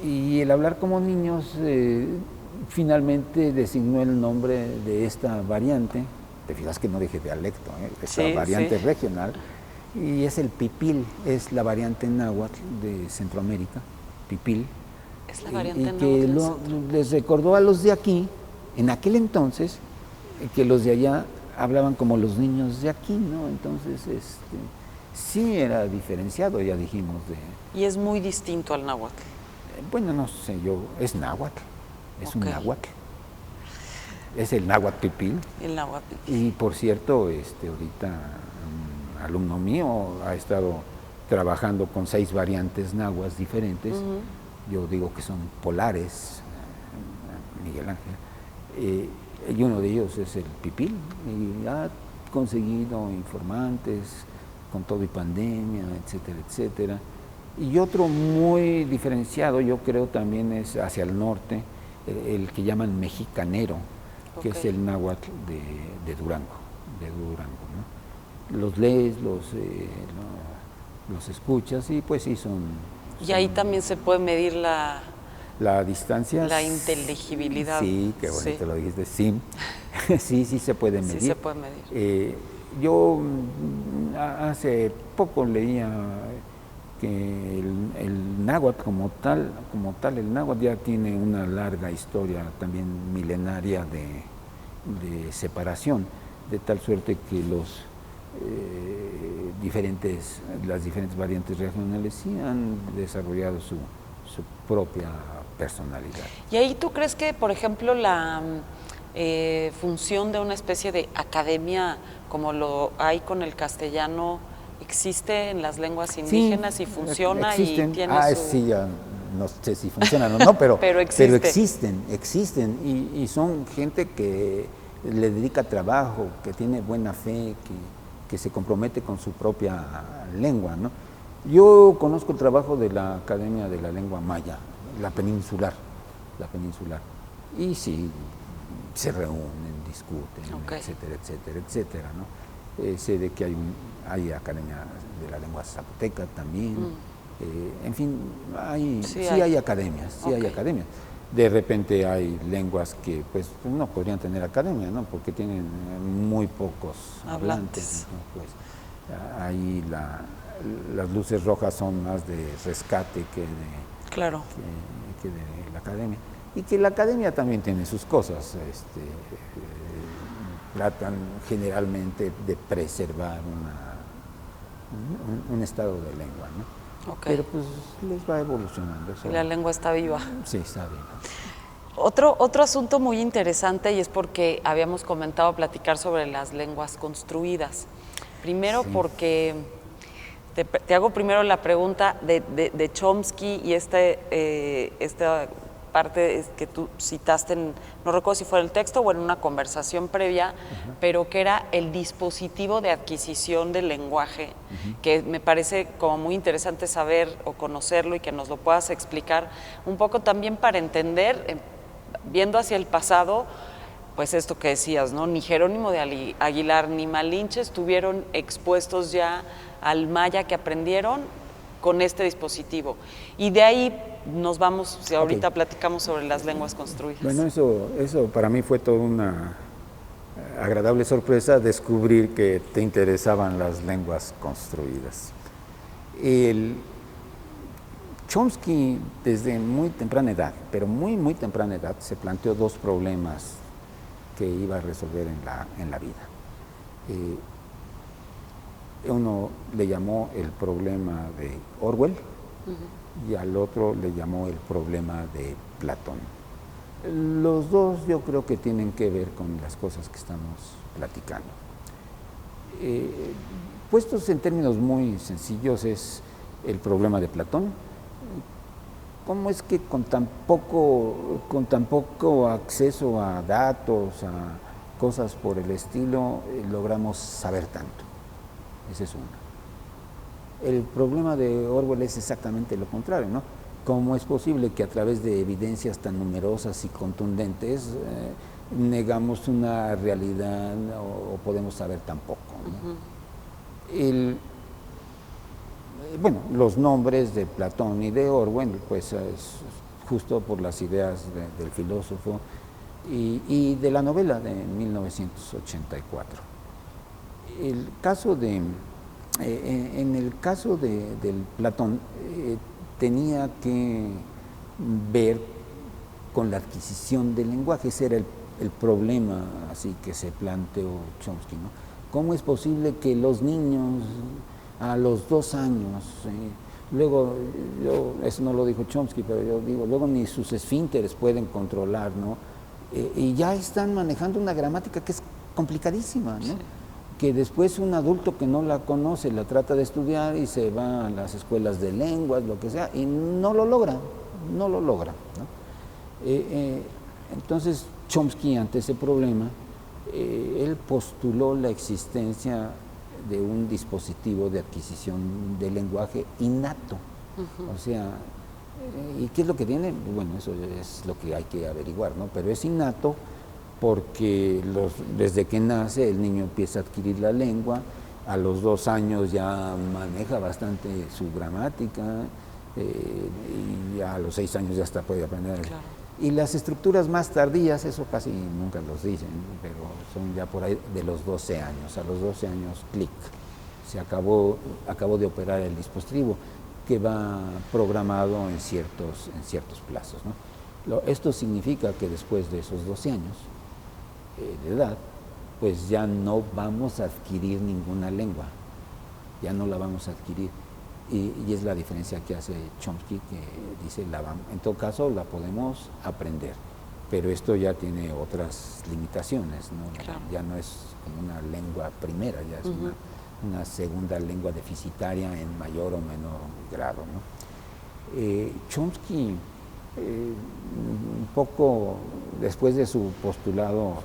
B: Y el hablar como niños finalmente designó el nombre de esta variante. Te fijas que no dije dialecto, esta
A: Sí,
B: variante
A: sí.
B: regional. Y es el pipil, es la variante náhuatl de Centroamérica, pipil.
A: Es la variante
B: y
A: náhuatl
B: que
A: de Centroamérica.
B: les recordó a los de aquí, en aquel entonces, que los de allá hablaban como los niños de aquí, ¿no? Entonces, sí era diferenciado, ya dijimos.
A: Y es muy distinto al náhuatl.
B: Bueno, no sé, es náhuatl, es un
A: Ok.
B: náhuatl. Es el náhuatl pipil.
A: El náhuatl.
B: Y por cierto, ahorita un alumno mío ha estado trabajando con 6 variantes náhuatl diferentes. Yo digo que son polares, Miguel Ángel. Y uno de ellos es el pipil, y ha conseguido informantes con todo y pandemia, etcétera, etcétera. Y otro muy diferenciado, yo creo, también es hacia el norte, el que llaman mexicanero, que es el náhuatl de Durango, ¿no? Los lees, los escuchas, y pues sí son...
A: Y ahí también se puede medir la
B: distancia.
A: La inteligibilidad.
B: Sí, qué bonito
A: Sí.
B: lo dijiste, sí. Sí se puede medir.
A: Sí se puede medir.
B: Yo hace poco leía que el náhuatl como tal, el náhuatl ya tiene una larga historia también milenaria de separación, de tal suerte que las diferentes variantes regionales sí han desarrollado su propia personalidad.
A: ¿Y ahí tú crees que, por ejemplo, la función de una especie de academia como lo hay con el castellano existe en las lenguas indígenas y funciona
B: existen.
A: y tiene su...
B: Sí, ya no sé si funcionan o no, pero,
A: Pero existe.
B: existen y son gente que le dedica trabajo, que tiene buena fe, que se compromete con su propia lengua, ¿no? Yo conozco el trabajo de la Academia de la Lengua Maya, la peninsular, y sí, se reúnen, discuten, etcétera, etcétera, etcétera, ¿no? Sé de que hay Academia de la Lengua Zapoteca también, en fin, hay academias, hay academias. De repente hay lenguas que pues no podrían tener academia, ¿no? Porque tienen muy pocos hablantes, ¿no? Pues ahí las luces rojas son más de rescate que de la academia. Y que la academia también tiene sus cosas, tratan generalmente de preservar un estado de lengua, ¿no? Pero pues les va evolucionando.
A: Y la lengua está viva.
B: Sí, está viva.
A: Otro asunto muy interesante, y es porque habíamos comentado platicar sobre las lenguas construidas. Primero porque te hago primero la pregunta de Chomsky y esta parte que tú citaste, no recuerdo si fue en el texto o en una conversación previa, pero que era el dispositivo de adquisición del lenguaje, que me parece como muy interesante saber o conocerlo y que nos lo puedas explicar un poco también para entender, viendo hacia el pasado, pues esto que decías, ¿no? Ni Jerónimo de Aguilar ni Malinche estuvieron expuestos ya al maya que aprendieron con este dispositivo. Y de ahí nos vamos, si ahorita platicamos sobre las lenguas construidas.
B: Bueno, eso para mí fue toda una agradable sorpresa, descubrir que te interesaban las lenguas construidas. Chomsky desde muy temprana edad, pero muy, muy temprana edad, se planteó dos problemas que iba a resolver en la vida. Uno le llamó el problema de Orwell y al otro le llamó el problema de Platón. Los dos yo creo que tienen que ver con las cosas que estamos platicando. Puestos en términos muy sencillos, es el problema de Platón. ¿Cómo es que con tan poco acceso a datos, a cosas por el estilo, logramos saber tanto? Ese es uno. El problema de Orwell es exactamente lo contrario, ¿no? ¿Cómo es posible que a través de evidencias tan numerosas y contundentes negamos una realidad o podemos saber tan poco, ¿no? Bueno, los nombres de Platón y de Orwell, pues es justo por las ideas del filósofo y de la novela de 1984. En el caso del Platón, tenía que ver con la adquisición del lenguaje. Ese era el problema así que se planteó Chomsky, ¿no? ¿Cómo es posible que los niños a los 2 años, luego, eso no lo dijo Chomsky, pero yo digo, luego ni sus esfínteres pueden controlar, ¿no? Y ya están manejando una gramática que es complicadísima, ¿no? Sí. Que después un adulto que no la conoce la trata de estudiar y se va a las escuelas de lenguas, lo que sea, y no lo logra, ¿no? Entonces Chomsky, ante ese problema, él postuló la existencia de un dispositivo de adquisición del lenguaje innato. O sea, ¿y qué es lo que tiene? Bueno, eso es lo que hay que averiguar, ¿no? Pero es innato porque desde que nace el niño empieza a adquirir la lengua, a los 2 años ya maneja bastante su gramática, y a los 6 años ya hasta puede aprender. Claro. Y las estructuras más tardías, eso casi nunca los dicen, pero son ya por ahí de los 12 años. A los 12 años, clic, se acabó de operar el dispositivo que va programado en ciertos plazos, ¿no? Esto significa que después de esos 12 años de edad, pues ya no vamos a adquirir ninguna lengua, ya no la vamos a adquirir. Y es la diferencia que hace Chomsky, que dice, en todo caso la podemos aprender, pero esto ya tiene otras limitaciones, ¿no? Claro. Ya no es como una lengua primera, ya es una segunda lengua deficitaria en mayor o menor grado, ¿no? Chomsky, un poco después de su postulado,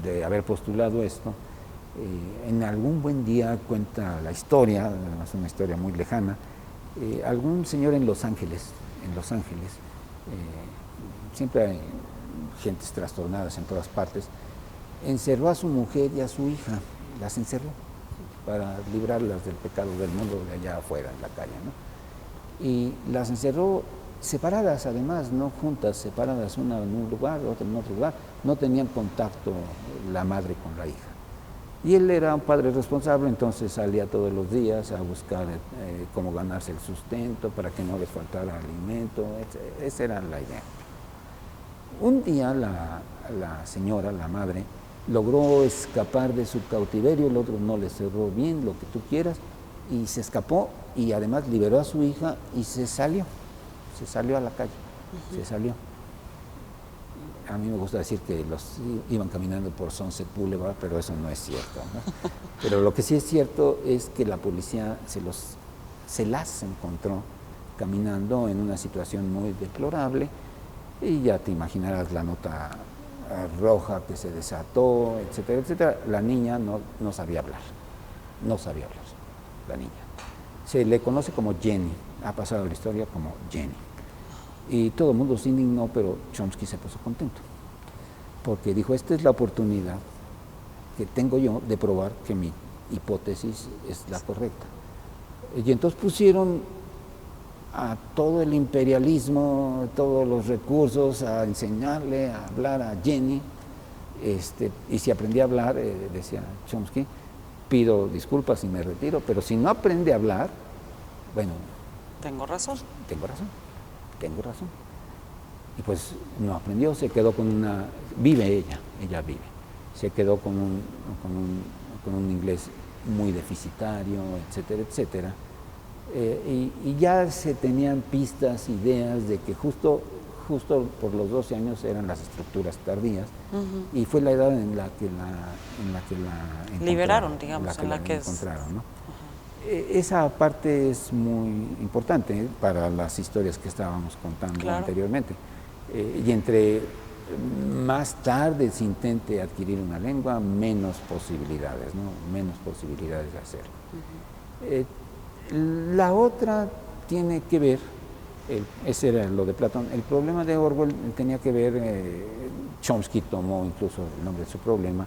B: de haber postulado esto, en algún buen día cuenta la historia, además una historia muy lejana, Algún señor en Los Ángeles, siempre hay gentes trastornadas en todas partes, encerró a su mujer y a su hija, las encerró para librarlas del pecado del mundo de allá afuera, en la calle, ¿no? Y las encerró separadas, además, no juntas, separadas, una en un lugar, otra en otro lugar. No tenían contacto la madre con la hija. Y él era un padre responsable, entonces salía todos los días a buscar cómo ganarse el sustento para que no les faltara alimento, etc. Esa era la idea. Un día la señora, la madre, logró escapar de su cautiverio, el otro no le cerró bien, lo que tú quieras, y se escapó y además liberó a su hija y se salió a la calle, se salió. A mí me gusta decir que los iban caminando por Sunset Boulevard, pero eso no es cierto, ¿no? Pero lo que sí es cierto es que la policía se las encontró caminando en una situación muy deplorable y ya te imaginarás la nota roja que se desató, etcétera, etcétera. La niña no sabía hablar, la niña. Se le conoce como Jenny, ha pasado la historia como Jenny. Y todo el mundo se indignó, pero Chomsky se puso contento, porque dijo, esta es la oportunidad que tengo yo de probar que mi hipótesis es la correcta. Y entonces pusieron a todo el imperialismo, todos los recursos a enseñarle a hablar a Jenny, y si aprendí a hablar, decía Chomsky, pido disculpas y me retiro, pero si no aprende a hablar, bueno...
A: Tengo razón.
B: Y pues no aprendió, se quedó con ella vive, se quedó con un inglés muy deficitario, etcétera, etcétera. Y ya se tenían pistas, ideas de que justo por los 12 años eran las estructuras tardías, y fue la edad en la que la
A: liberaron, digamos,
B: en la que encontraron, ¿no? Esa parte es muy importante para las historias que estábamos contando anteriormente. Y entre más tarde se intente adquirir una lengua, menos posibilidades, ¿no? Menos posibilidades de hacerlo. La otra tiene que ver, ese era lo de Platón, el problema de Orwell tenía que ver, Chomsky tomó incluso el nombre de su problema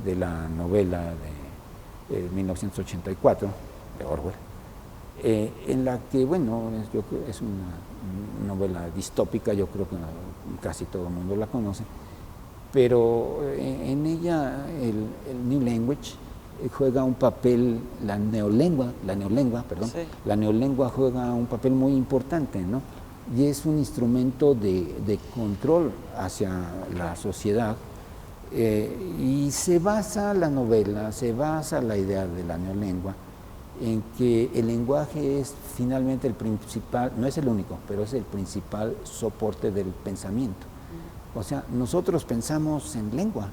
B: de la novela de 1984, de Orwell, en la que, bueno, es una novela distópica, yo creo que casi todo el mundo la conoce, pero en ella el New Language juega un papel, la neolengua juega un papel muy importante, ¿no? Y es un instrumento de control hacia la sociedad, y se basa la novela, se basa la idea de la neolengua en que el lenguaje es finalmente el principal, no es el único, pero es el principal soporte del pensamiento. O sea, nosotros pensamos en lengua,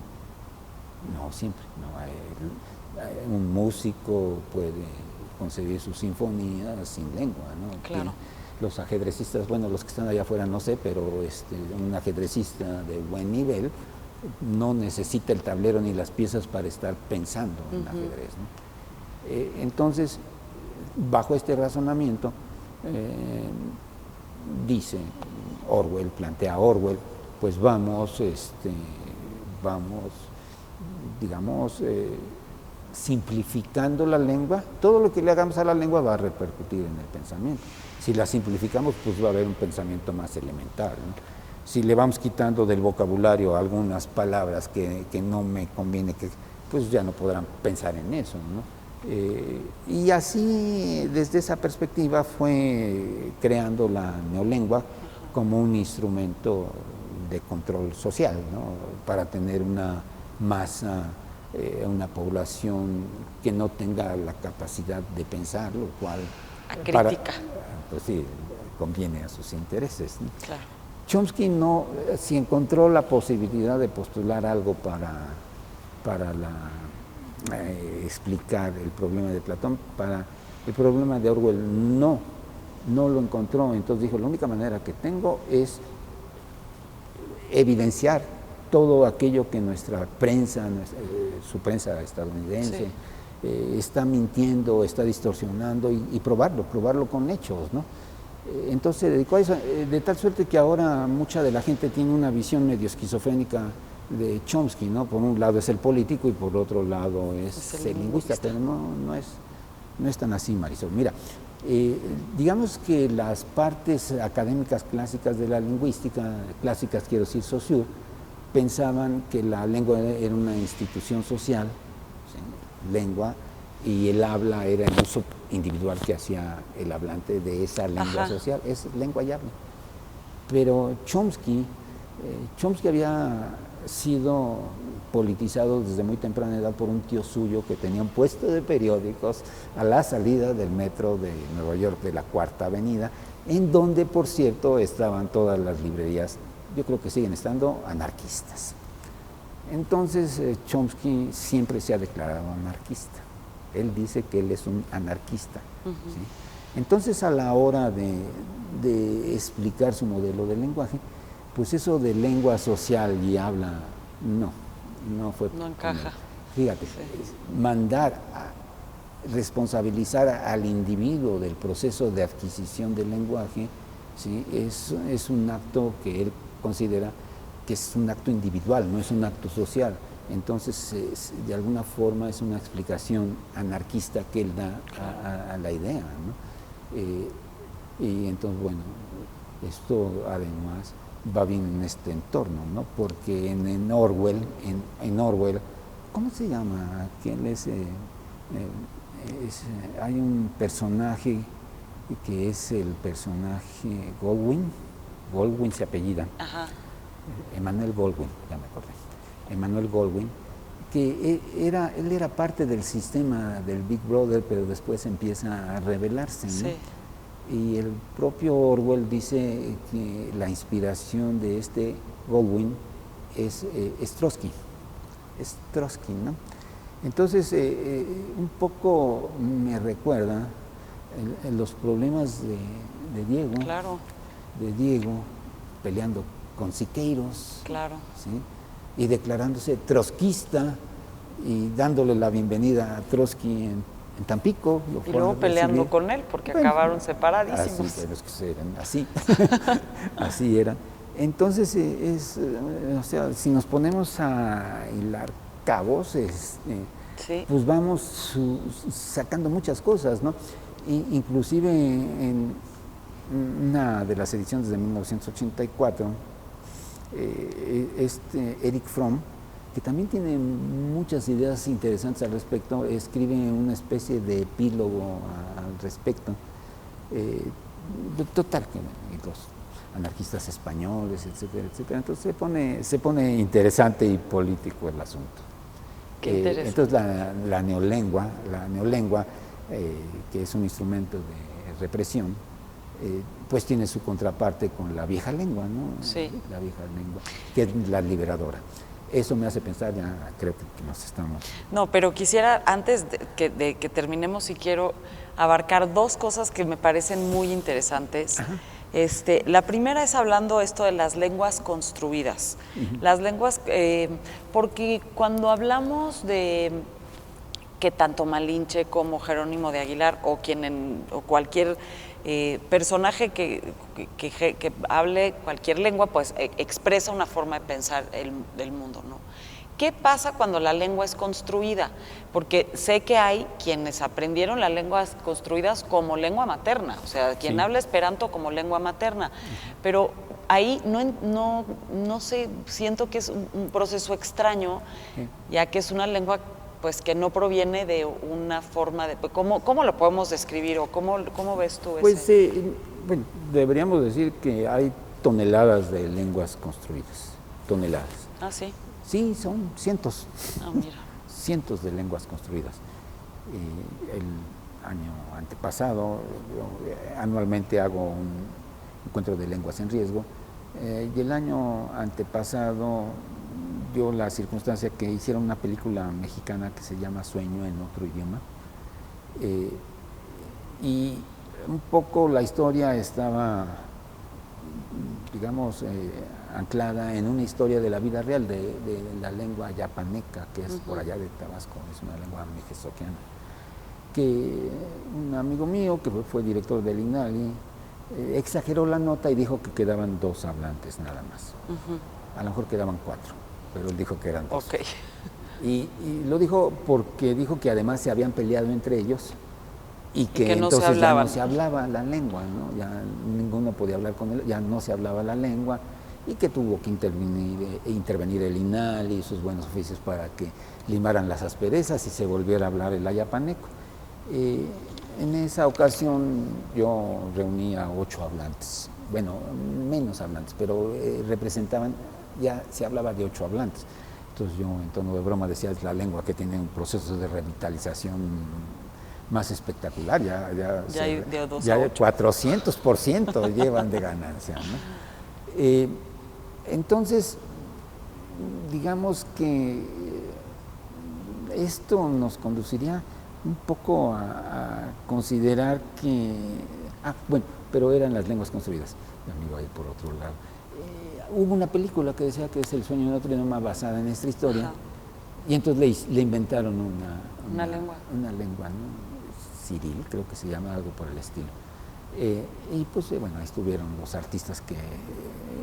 B: no siempre, no. Un músico puede concebir sus sinfonías sin lengua, ¿no?
A: Claro.
B: Los ajedrecistas, bueno, los que están allá afuera no sé, pero un ajedrecista de buen nivel no necesita el tablero ni las piezas para estar pensando en ajedrez, ¿no? Entonces, bajo este razonamiento, dice Orwell, plantea Orwell, pues vamos, digamos, simplificando la lengua. Todo lo que le hagamos a la lengua va a repercutir en el pensamiento. Si la simplificamos, pues va a haber un pensamiento más elemental, ¿no? Si le vamos quitando del vocabulario algunas palabras que no me conviene, pues ya no podrán pensar en eso, ¿no? Y así, desde esa perspectiva, fue creando la neolengua como un instrumento de control social, ¿no? Para tener una masa, una población que no tenga la capacidad de pensar, lo cual...
A: Acrítica.
B: Pues sí, conviene a sus intereses, ¿no?
A: Claro.
B: Chomsky no, si encontró la posibilidad de postular algo para explicar el problema de Platón, para el problema de Orwell no lo encontró. Entonces dijo, la única manera que tengo es evidenciar todo aquello que nuestra prensa, su prensa estadounidense, está mintiendo, está distorsionando y probarlo con hechos, ¿no? Entonces se dedicó a eso, de tal suerte que ahora mucha de la gente tiene una visión medio esquizofrénica de Chomsky, ¿no? Por un lado es el político y por otro lado es el lingüista, pero no es tan así, Marisol. Mira, digamos que las partes académicas clásicas de la lingüística, clásicas quiero decir Saussure, pensaban que la lengua era una institución social, ¿sí? Lengua, y el habla era el uso individual que hacía el hablante de esa lengua social, es lengua y habla. Pero Chomsky había sido politizado desde muy temprana edad por un tío suyo que tenía un puesto de periódicos a la salida del metro de Nueva York, de la Cuarta Avenida, en donde, por cierto, estaban todas las librerías, yo creo que siguen estando, anarquistas. Entonces, Chomsky siempre se ha declarado anarquista. Él dice que él es un anarquista. ¿Sí? Entonces, a la hora de explicar su modelo de lenguaje, pues eso de lengua social y habla, no fue.
A: No encaja.
B: Fíjate, responsabilizar al individuo del proceso de adquisición del lenguaje, ¿sí? es un acto que él considera que es un acto individual, no es un acto social. Entonces, de alguna forma es una explicación anarquista que él da a la idea, ¿no? Y entonces, bueno, esto además va bien en este entorno, ¿no? Porque en Orwell, ¿cómo se llama? ¿Quién es? Hay un personaje que es el personaje Goldwyn se apellida. Ajá. Emanuel Goldwyn, ya me acordé. Emanuel Goldwyn, que él era parte del sistema del Big Brother, pero después empieza a rebelarse, ¿no? Sí. Y el propio Orwell dice que la inspiración de este Goldwyn es Trotsky, ¿no? Entonces, un poco me recuerda los problemas de Diego,
A: claro.
B: De Diego peleando con Siqueiros,
A: claro.
B: ¿sí? Y declarándose trotskista y dándole la bienvenida a Trotsky en Tampico.
A: Y luego peleando con él, porque acabaron separadísimos.
B: Así, pero es que eran así, así eran. Entonces, o sea, si nos ponemos a hilar cabos, sí. Pues vamos sacando muchas cosas, ¿no? Inclusive en una de las ediciones de 1984, Erich Fromm, que también tiene muchas ideas interesantes al respecto, escribe una especie de epílogo al respecto. Total, que los anarquistas españoles, etcétera, etcétera. Entonces se pone interesante y político el asunto.
A: Qué interesante.
B: Entonces la neolengua, que es un instrumento de represión, pues tiene su contraparte con la vieja lengua, ¿no?
A: Sí.
B: La vieja lengua, que es la liberadora. Eso me hace pensar, ya creo que nos estamos...
A: No, pero quisiera, antes de que terminemos, si quiero abarcar dos cosas que me parecen muy interesantes. Ajá. La primera es hablando esto de las lenguas construidas. Uh-huh. Las lenguas, porque cuando hablamos de que tanto Malinche como Jerónimo de Aguilar o cualquier personaje que hable cualquier lengua, pues expresa una forma de pensar el mundo, ¿no? ¿Qué pasa cuando la lengua es construida? Porque sé que hay quienes aprendieron las lenguas construidas como lengua materna, o sea, quien habla esperanto como lengua materna, pero ahí no sé, siento que es un proceso extraño, ya que es una lengua pues que no proviene de una forma de... ¿Cómo lo podemos describir o cómo ves tú eso?
B: Pues bueno, deberíamos decir que hay toneladas de lenguas construidas, toneladas.
A: Ah, sí.
B: Sí, son cientos.
A: Ah, mira.
B: Cientos de lenguas construidas. El año antepasado, anualmente hago un encuentro de lenguas en riesgo, y el año antepasado dio la circunstancia que hicieron una película mexicana que se llama Sueño en otro idioma, y un poco la historia estaba, digamos, anclada en una historia de la vida real de la lengua yapaneca, que es por allá de Tabasco, es una lengua mijezoquiana, que un amigo mío, que fue director del INALI, exageró la nota y dijo que quedaban 2 hablantes nada más. A lo mejor quedaban 4, pero él dijo que eran 2.
A: Okay.
B: Y lo dijo porque dijo que además se habían peleado entre ellos y que
A: no
B: entonces
A: se
B: ya no se hablaba la lengua, ¿no? Ya ninguno podía hablar con él, ya no se hablaba la lengua, y que tuvo que intervenir el INALI y sus buenos oficios para que limaran las asperezas y se volviera a hablar el ayapaneco. En esa ocasión yo reunía a 8 hablantes, bueno, menos hablantes, pero representaban, ya se hablaba de 8 hablantes. Entonces yo en tono de broma decía, es la lengua que tiene un proceso de revitalización más espectacular, ya
A: de 2
B: ya
A: a 8.
B: 400% llevan de ganancia, ¿no? Entonces, digamos que esto nos conduciría un poco a considerar que, bueno, pero eran las lenguas construidas, mi amigo ahí por otro lado. Hubo una película que decía que es El sueño de Notre Dame basada en esta historia. Ajá. Y entonces le inventaron una lengua, ¿no? Ciril, creo que se llama, algo por el estilo. Y pues bueno, ahí estuvieron los artistas que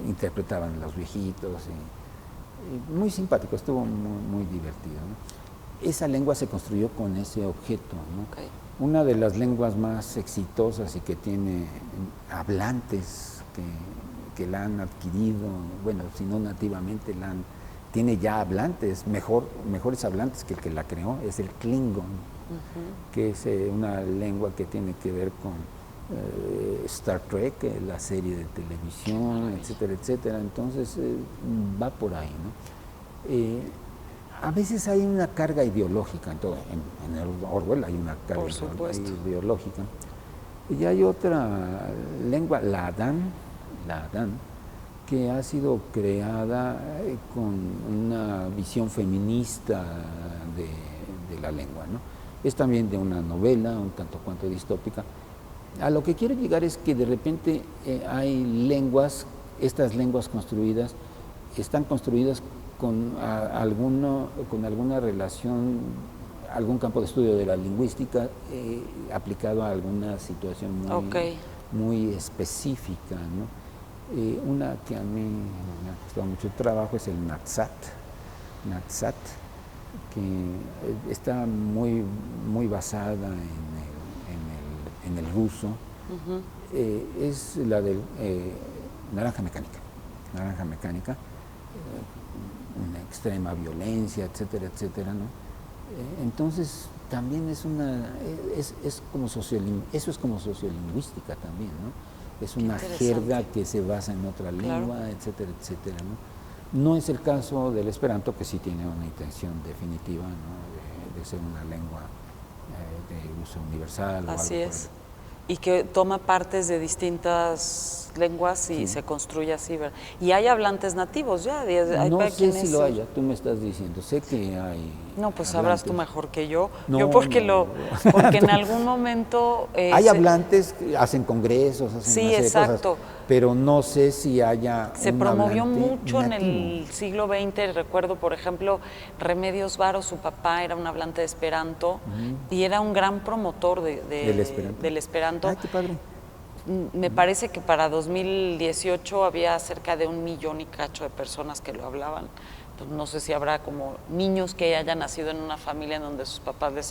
B: interpretaban los viejitos, y muy simpático, estuvo muy divertido, ¿no? Esa lengua se construyó con ese objeto, ¿no? Okay. Una de las lenguas más exitosas y que tiene hablantes que la han adquirido, bueno, si no nativamente, tiene ya hablantes, mejores hablantes que el que la creó, es el Klingon, que es una lengua que tiene que ver con Star Trek, la serie de televisión, etcétera, etcétera. Entonces va por ahí, ¿no? A veces hay una carga ideológica, en el Orwell hay una carga ideológica. Y hay otra lengua, la Adán, que ha sido creada con una visión feminista de la lengua, ¿no? Es también de una novela, un tanto cuanto distópica. A lo que quiero llegar es que de repente hay lenguas, estas lenguas construidas, están construidas con alguna relación, algún campo de estudio de la lingüística aplicado a alguna situación muy específica, ¿no? Una que a mí me ha costado mucho trabajo es el Natsat, que está muy basada en el ruso. Es la de naranja mecánica, una extrema violencia, etcétera, etcétera, ¿no? Entonces también eso es como sociolingüística también, ¿no? Es una jerga que se basa en otra lengua, etcétera, etcétera, ¿no? No es el caso del esperanto, que sí tiene una intención definitiva, ¿no? de ser una lengua de uso universal.
A: Así es. Y que toma partes de distintas lenguas y se construye así, ¿verdad? Y hay hablantes nativos ya.
B: No sé si lo haya, tú me estás diciendo, sé que hay.
A: No, pues sabrás tú mejor que yo. Yo porque en algún momento...
B: hay hablantes que hacen congresos, hacen una serie de cosas, pero no sé si haya
A: se promovió mucho nativo. En el siglo XX, recuerdo, por ejemplo, Remedios Varo, su papá era un hablante de esperanto y era un gran promotor del esperanto.
B: Ay, qué padre.
A: Me parece que para 2018 había cerca de 1 millón y cacho de personas que lo hablaban. Entonces, no sé si habrá como niños que hayan nacido en una familia en donde sus papás le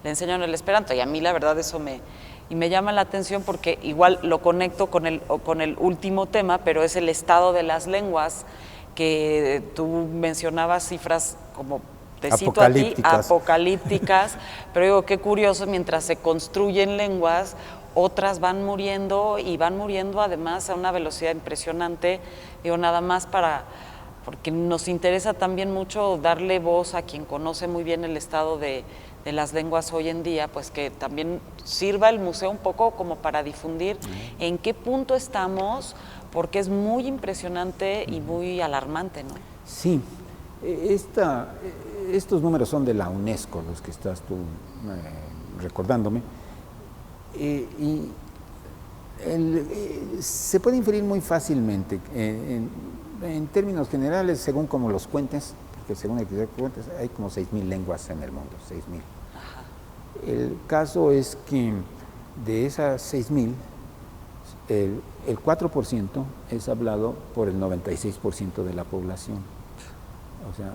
A: enseñaron el esperanto. Y a mí la verdad eso me llama la atención porque igual lo conecto con el último tema, pero es el estado de las lenguas, que tú mencionabas cifras como te cito a ti, apocalípticas, pero digo, qué curioso, mientras se construyen lenguas, otras van muriendo y van muriendo además a una velocidad impresionante, digo, nada más porque nos interesa también mucho darle voz a quien conoce muy bien el estado de las lenguas hoy en día, pues que también sirva el museo un poco como para difundir en qué punto estamos, porque es muy impresionante y muy alarmante, ¿no?
B: Sí, estos números son de la UNESCO, los que estás tú recordándome, y se puede inferir muy fácilmente En términos generales, según como los cuentes, porque según el que cuentes, hay como 6.000 lenguas en el mundo, 6.000. El caso es que de esas 6.000, el 4% es hablado por el 96% de la población. O sea,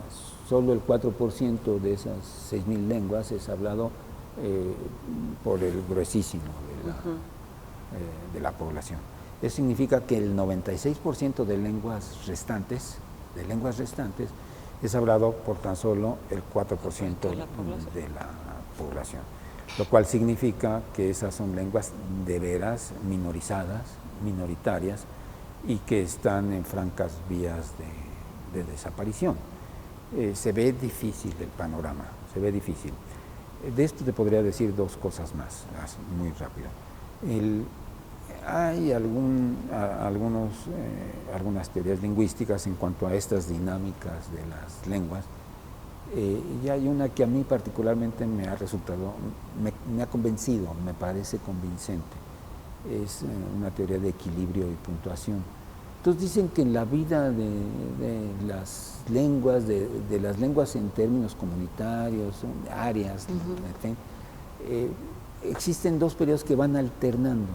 B: solo el 4% de esas 6.000 lenguas es hablado por el gruesísimo de la población. Eso significa que el 96% de lenguas restantes es hablado por tan solo el 4% de la población. Lo cual significa que esas son lenguas de veras minorizadas, minoritarias, y que están en francas vías de desaparición. Se ve difícil el panorama, se ve difícil. De esto te podría decir dos cosas más, muy rápido. Hay algunas teorías lingüísticas en cuanto a estas dinámicas de las lenguas, y hay una que a mí particularmente me ha resultado, me ha convencido, me parece convincente. Es una teoría de equilibrio y puntuación. Entonces dicen que en la vida de las lenguas, de las lenguas en términos comunitarios, áreas, en fin, existen dos periodos que van alternando.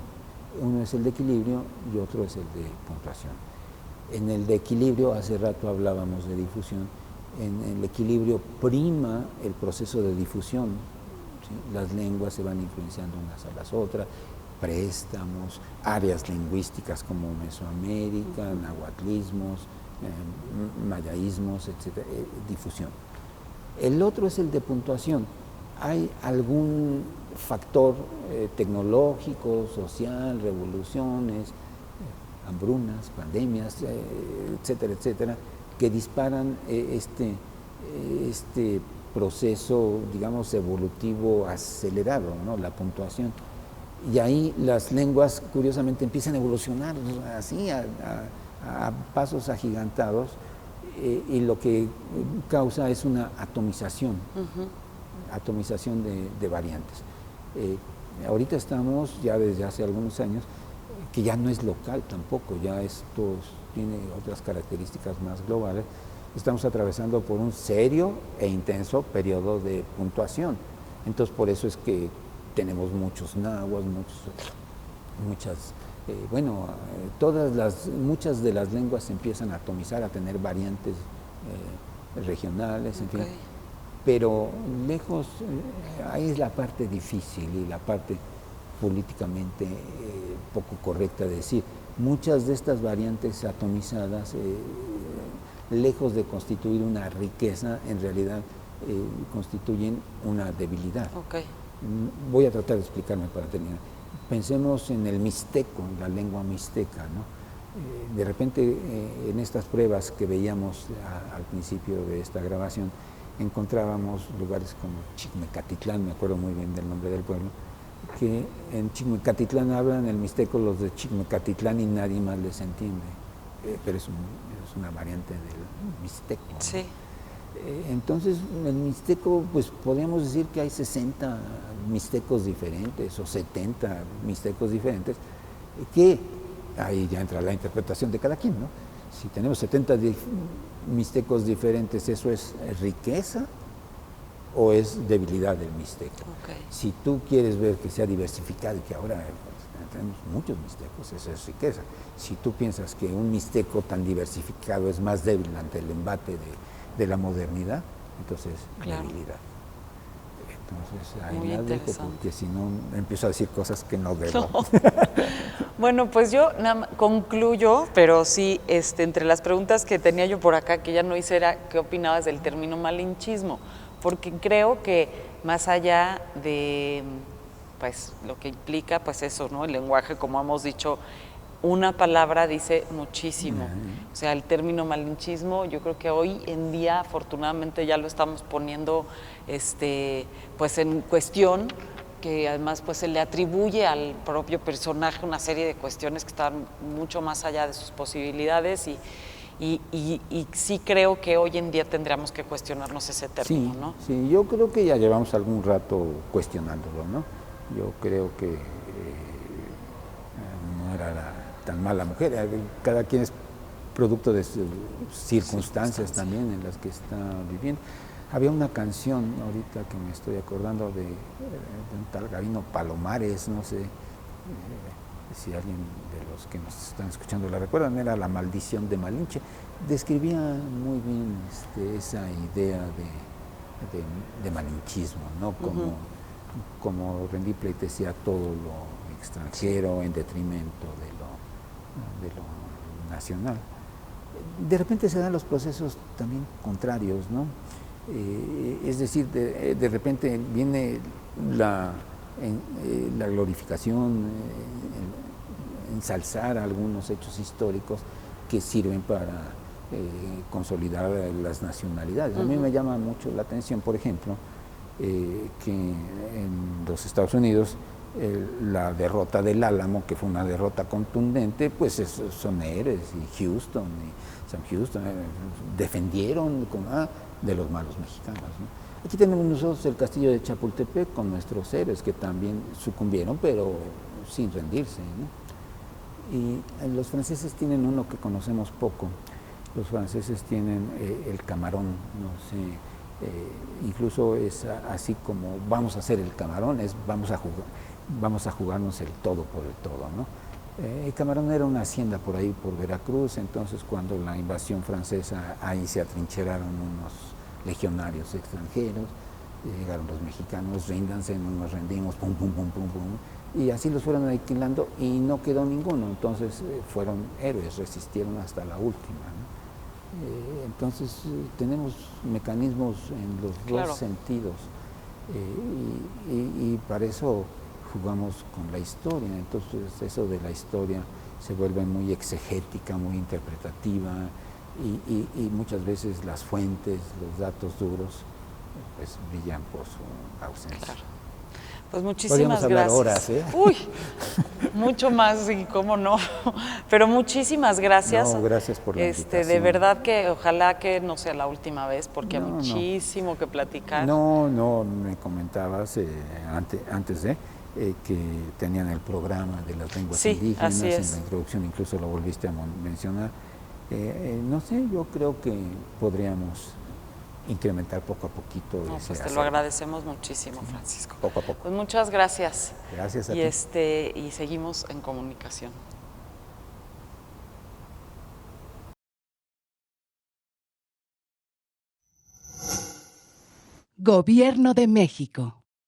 B: Uno es el de equilibrio y otro es el de puntuación. En el de equilibrio, hace rato hablábamos de difusión, en el equilibrio prima el proceso de difusión, ¿sí? Las lenguas se van influenciando unas a las otras, préstamos, áreas lingüísticas como Mesoamérica, nahuatlismos, mayaísmos, etc., difusión. El otro es el de puntuación. Hay algún factor tecnológico, social, revoluciones, hambrunas, pandemias, etcétera, etcétera, que disparan este proceso, digamos, evolutivo acelerado, ¿no? La puntuación. Y ahí las lenguas, curiosamente, empiezan a evolucionar así, a pasos agigantados, y lo que causa es una atomización, atomización de variantes. Ahorita estamos, ya desde hace algunos años, que ya no es local tampoco, ya esto tiene otras características más globales. Estamos atravesando por un serio e intenso periodo de puntuación. Entonces, por eso es que tenemos muchos nahuas, muchas de las lenguas se empiezan a atomizar, a tener variantes regionales, en fin. Pero lejos, ahí es la parte difícil y la parte políticamente poco correcta de decir. Muchas de estas variantes atomizadas, lejos de constituir una riqueza, en realidad constituyen una debilidad. Voy a tratar de explicarme para terminar. Pensemos en el mixteco, en la lengua mixteca, ¿no? De repente, en estas pruebas que veíamos al principio de esta grabación, encontrábamos lugares como Chicmecatitlán, me acuerdo muy bien del nombre del pueblo, que en Chicmecatitlán hablan el mixteco los de Chicmecatitlán y nadie más les entiende, pero es una variante del mixteco, ¿no?
A: Sí.
B: Entonces, en el mixteco, pues podríamos decir que hay 60 mixtecos diferentes o 70 mixtecos diferentes, que ahí ya entra la interpretación de cada quien, ¿no? Si tenemos 70 mixtecos diferentes, ¿eso es riqueza o es debilidad del mixteco? Si tú quieres ver que sea diversificado y que ahora tenemos muchos mixtecos, eso es riqueza. Si tú piensas que un mixteco tan diversificado es más débil ante el embate de la modernidad, entonces debilidad. Entonces ahí la dejo, porque si no empiezo a decir cosas que no debo. No.
A: Bueno, pues yo concluyo, pero sí, entre las preguntas que tenía yo por acá, que ya no hice, era ¿qué opinabas del término malinchismo? Porque creo que más allá de pues lo que implica pues eso, ¿no? El lenguaje, como hemos dicho, una palabra dice muchísimo. O sea, el término malinchismo, yo creo que hoy en día, afortunadamente, ya lo estamos poniendo pues en cuestión, que además pues se le atribuye al propio personaje una serie de cuestiones que están mucho más allá de sus posibilidades y sí creo que hoy en día tendríamos que cuestionarnos ese término,
B: sí,
A: ¿no?
B: Sí, yo creo que ya llevamos algún rato cuestionándolo, ¿no? Yo creo que no era tan mala mujer, cada quien es producto de sus circunstancias también en las que está viviendo. Había una canción ahorita que me estoy acordando de un tal Gabino Palomares, no sé si alguien de los que nos están escuchando la recuerdan, era La maldición de Malinche. Describía muy bien esa idea de malinchismo, ¿no? Como rendir pleitesía a todo lo extranjero en detrimento de lo nacional. De repente se dan los procesos también contrarios, ¿no? Es decir, de repente viene la glorificación, ensalzar algunos hechos históricos que sirven para consolidar las nacionalidades. A mí me llama mucho la atención, por ejemplo, que en los Estados Unidos la derrota del Álamo, que fue una derrota contundente, pues son héroes, y Houston y Sam Houston defendieron de los malos mexicanos, ¿no? Aquí tenemos nosotros el castillo de Chapultepec con nuestros héroes que también sucumbieron, pero sin rendirse, ¿no? Y los franceses tienen uno que conocemos poco. Los franceses tienen el camarón, no sé, incluso es así como vamos a hacer el camarón, vamos a jugarnos el todo por el todo, ¿no? El camarón era una hacienda por ahí, por Veracruz, entonces cuando la invasión francesa, ahí se atrincheraron unos legionarios extranjeros, llegaron los mexicanos, ríndanse, no nos rendimos, pum, pum, pum, pum, pum, y así los fueron aniquilando y no quedó ninguno, entonces fueron héroes, resistieron hasta la última, ¿no? Entonces tenemos mecanismos en los dos sentidos, y para eso jugamos con la historia, entonces eso de la historia se vuelve muy exegética, muy interpretativa, y muchas veces las fuentes, los datos duros, pues brillan por su ausencia.
A: Claro. Pues muchísimas
B: Podríamos hablar
A: gracias.
B: horas, ¿eh?
A: Uy, mucho más, y cómo no. Pero muchísimas gracias.
B: No, gracias por la invitación.
A: De verdad que ojalá que no sea la última vez, porque hay muchísimo que platicar.
B: No, me comentabas antes de que tenían el programa de las lenguas indígenas,
A: así es.
B: En la introducción incluso lo volviste a mencionar. No sé, yo creo que podríamos incrementar poco a poquito.
A: Pues te lo agradecemos muchísimo, Francisco.
B: Poco a poco.
A: Pues muchas gracias.
B: Gracias a ti.
A: Y seguimos en comunicación.
C: Gobierno de México.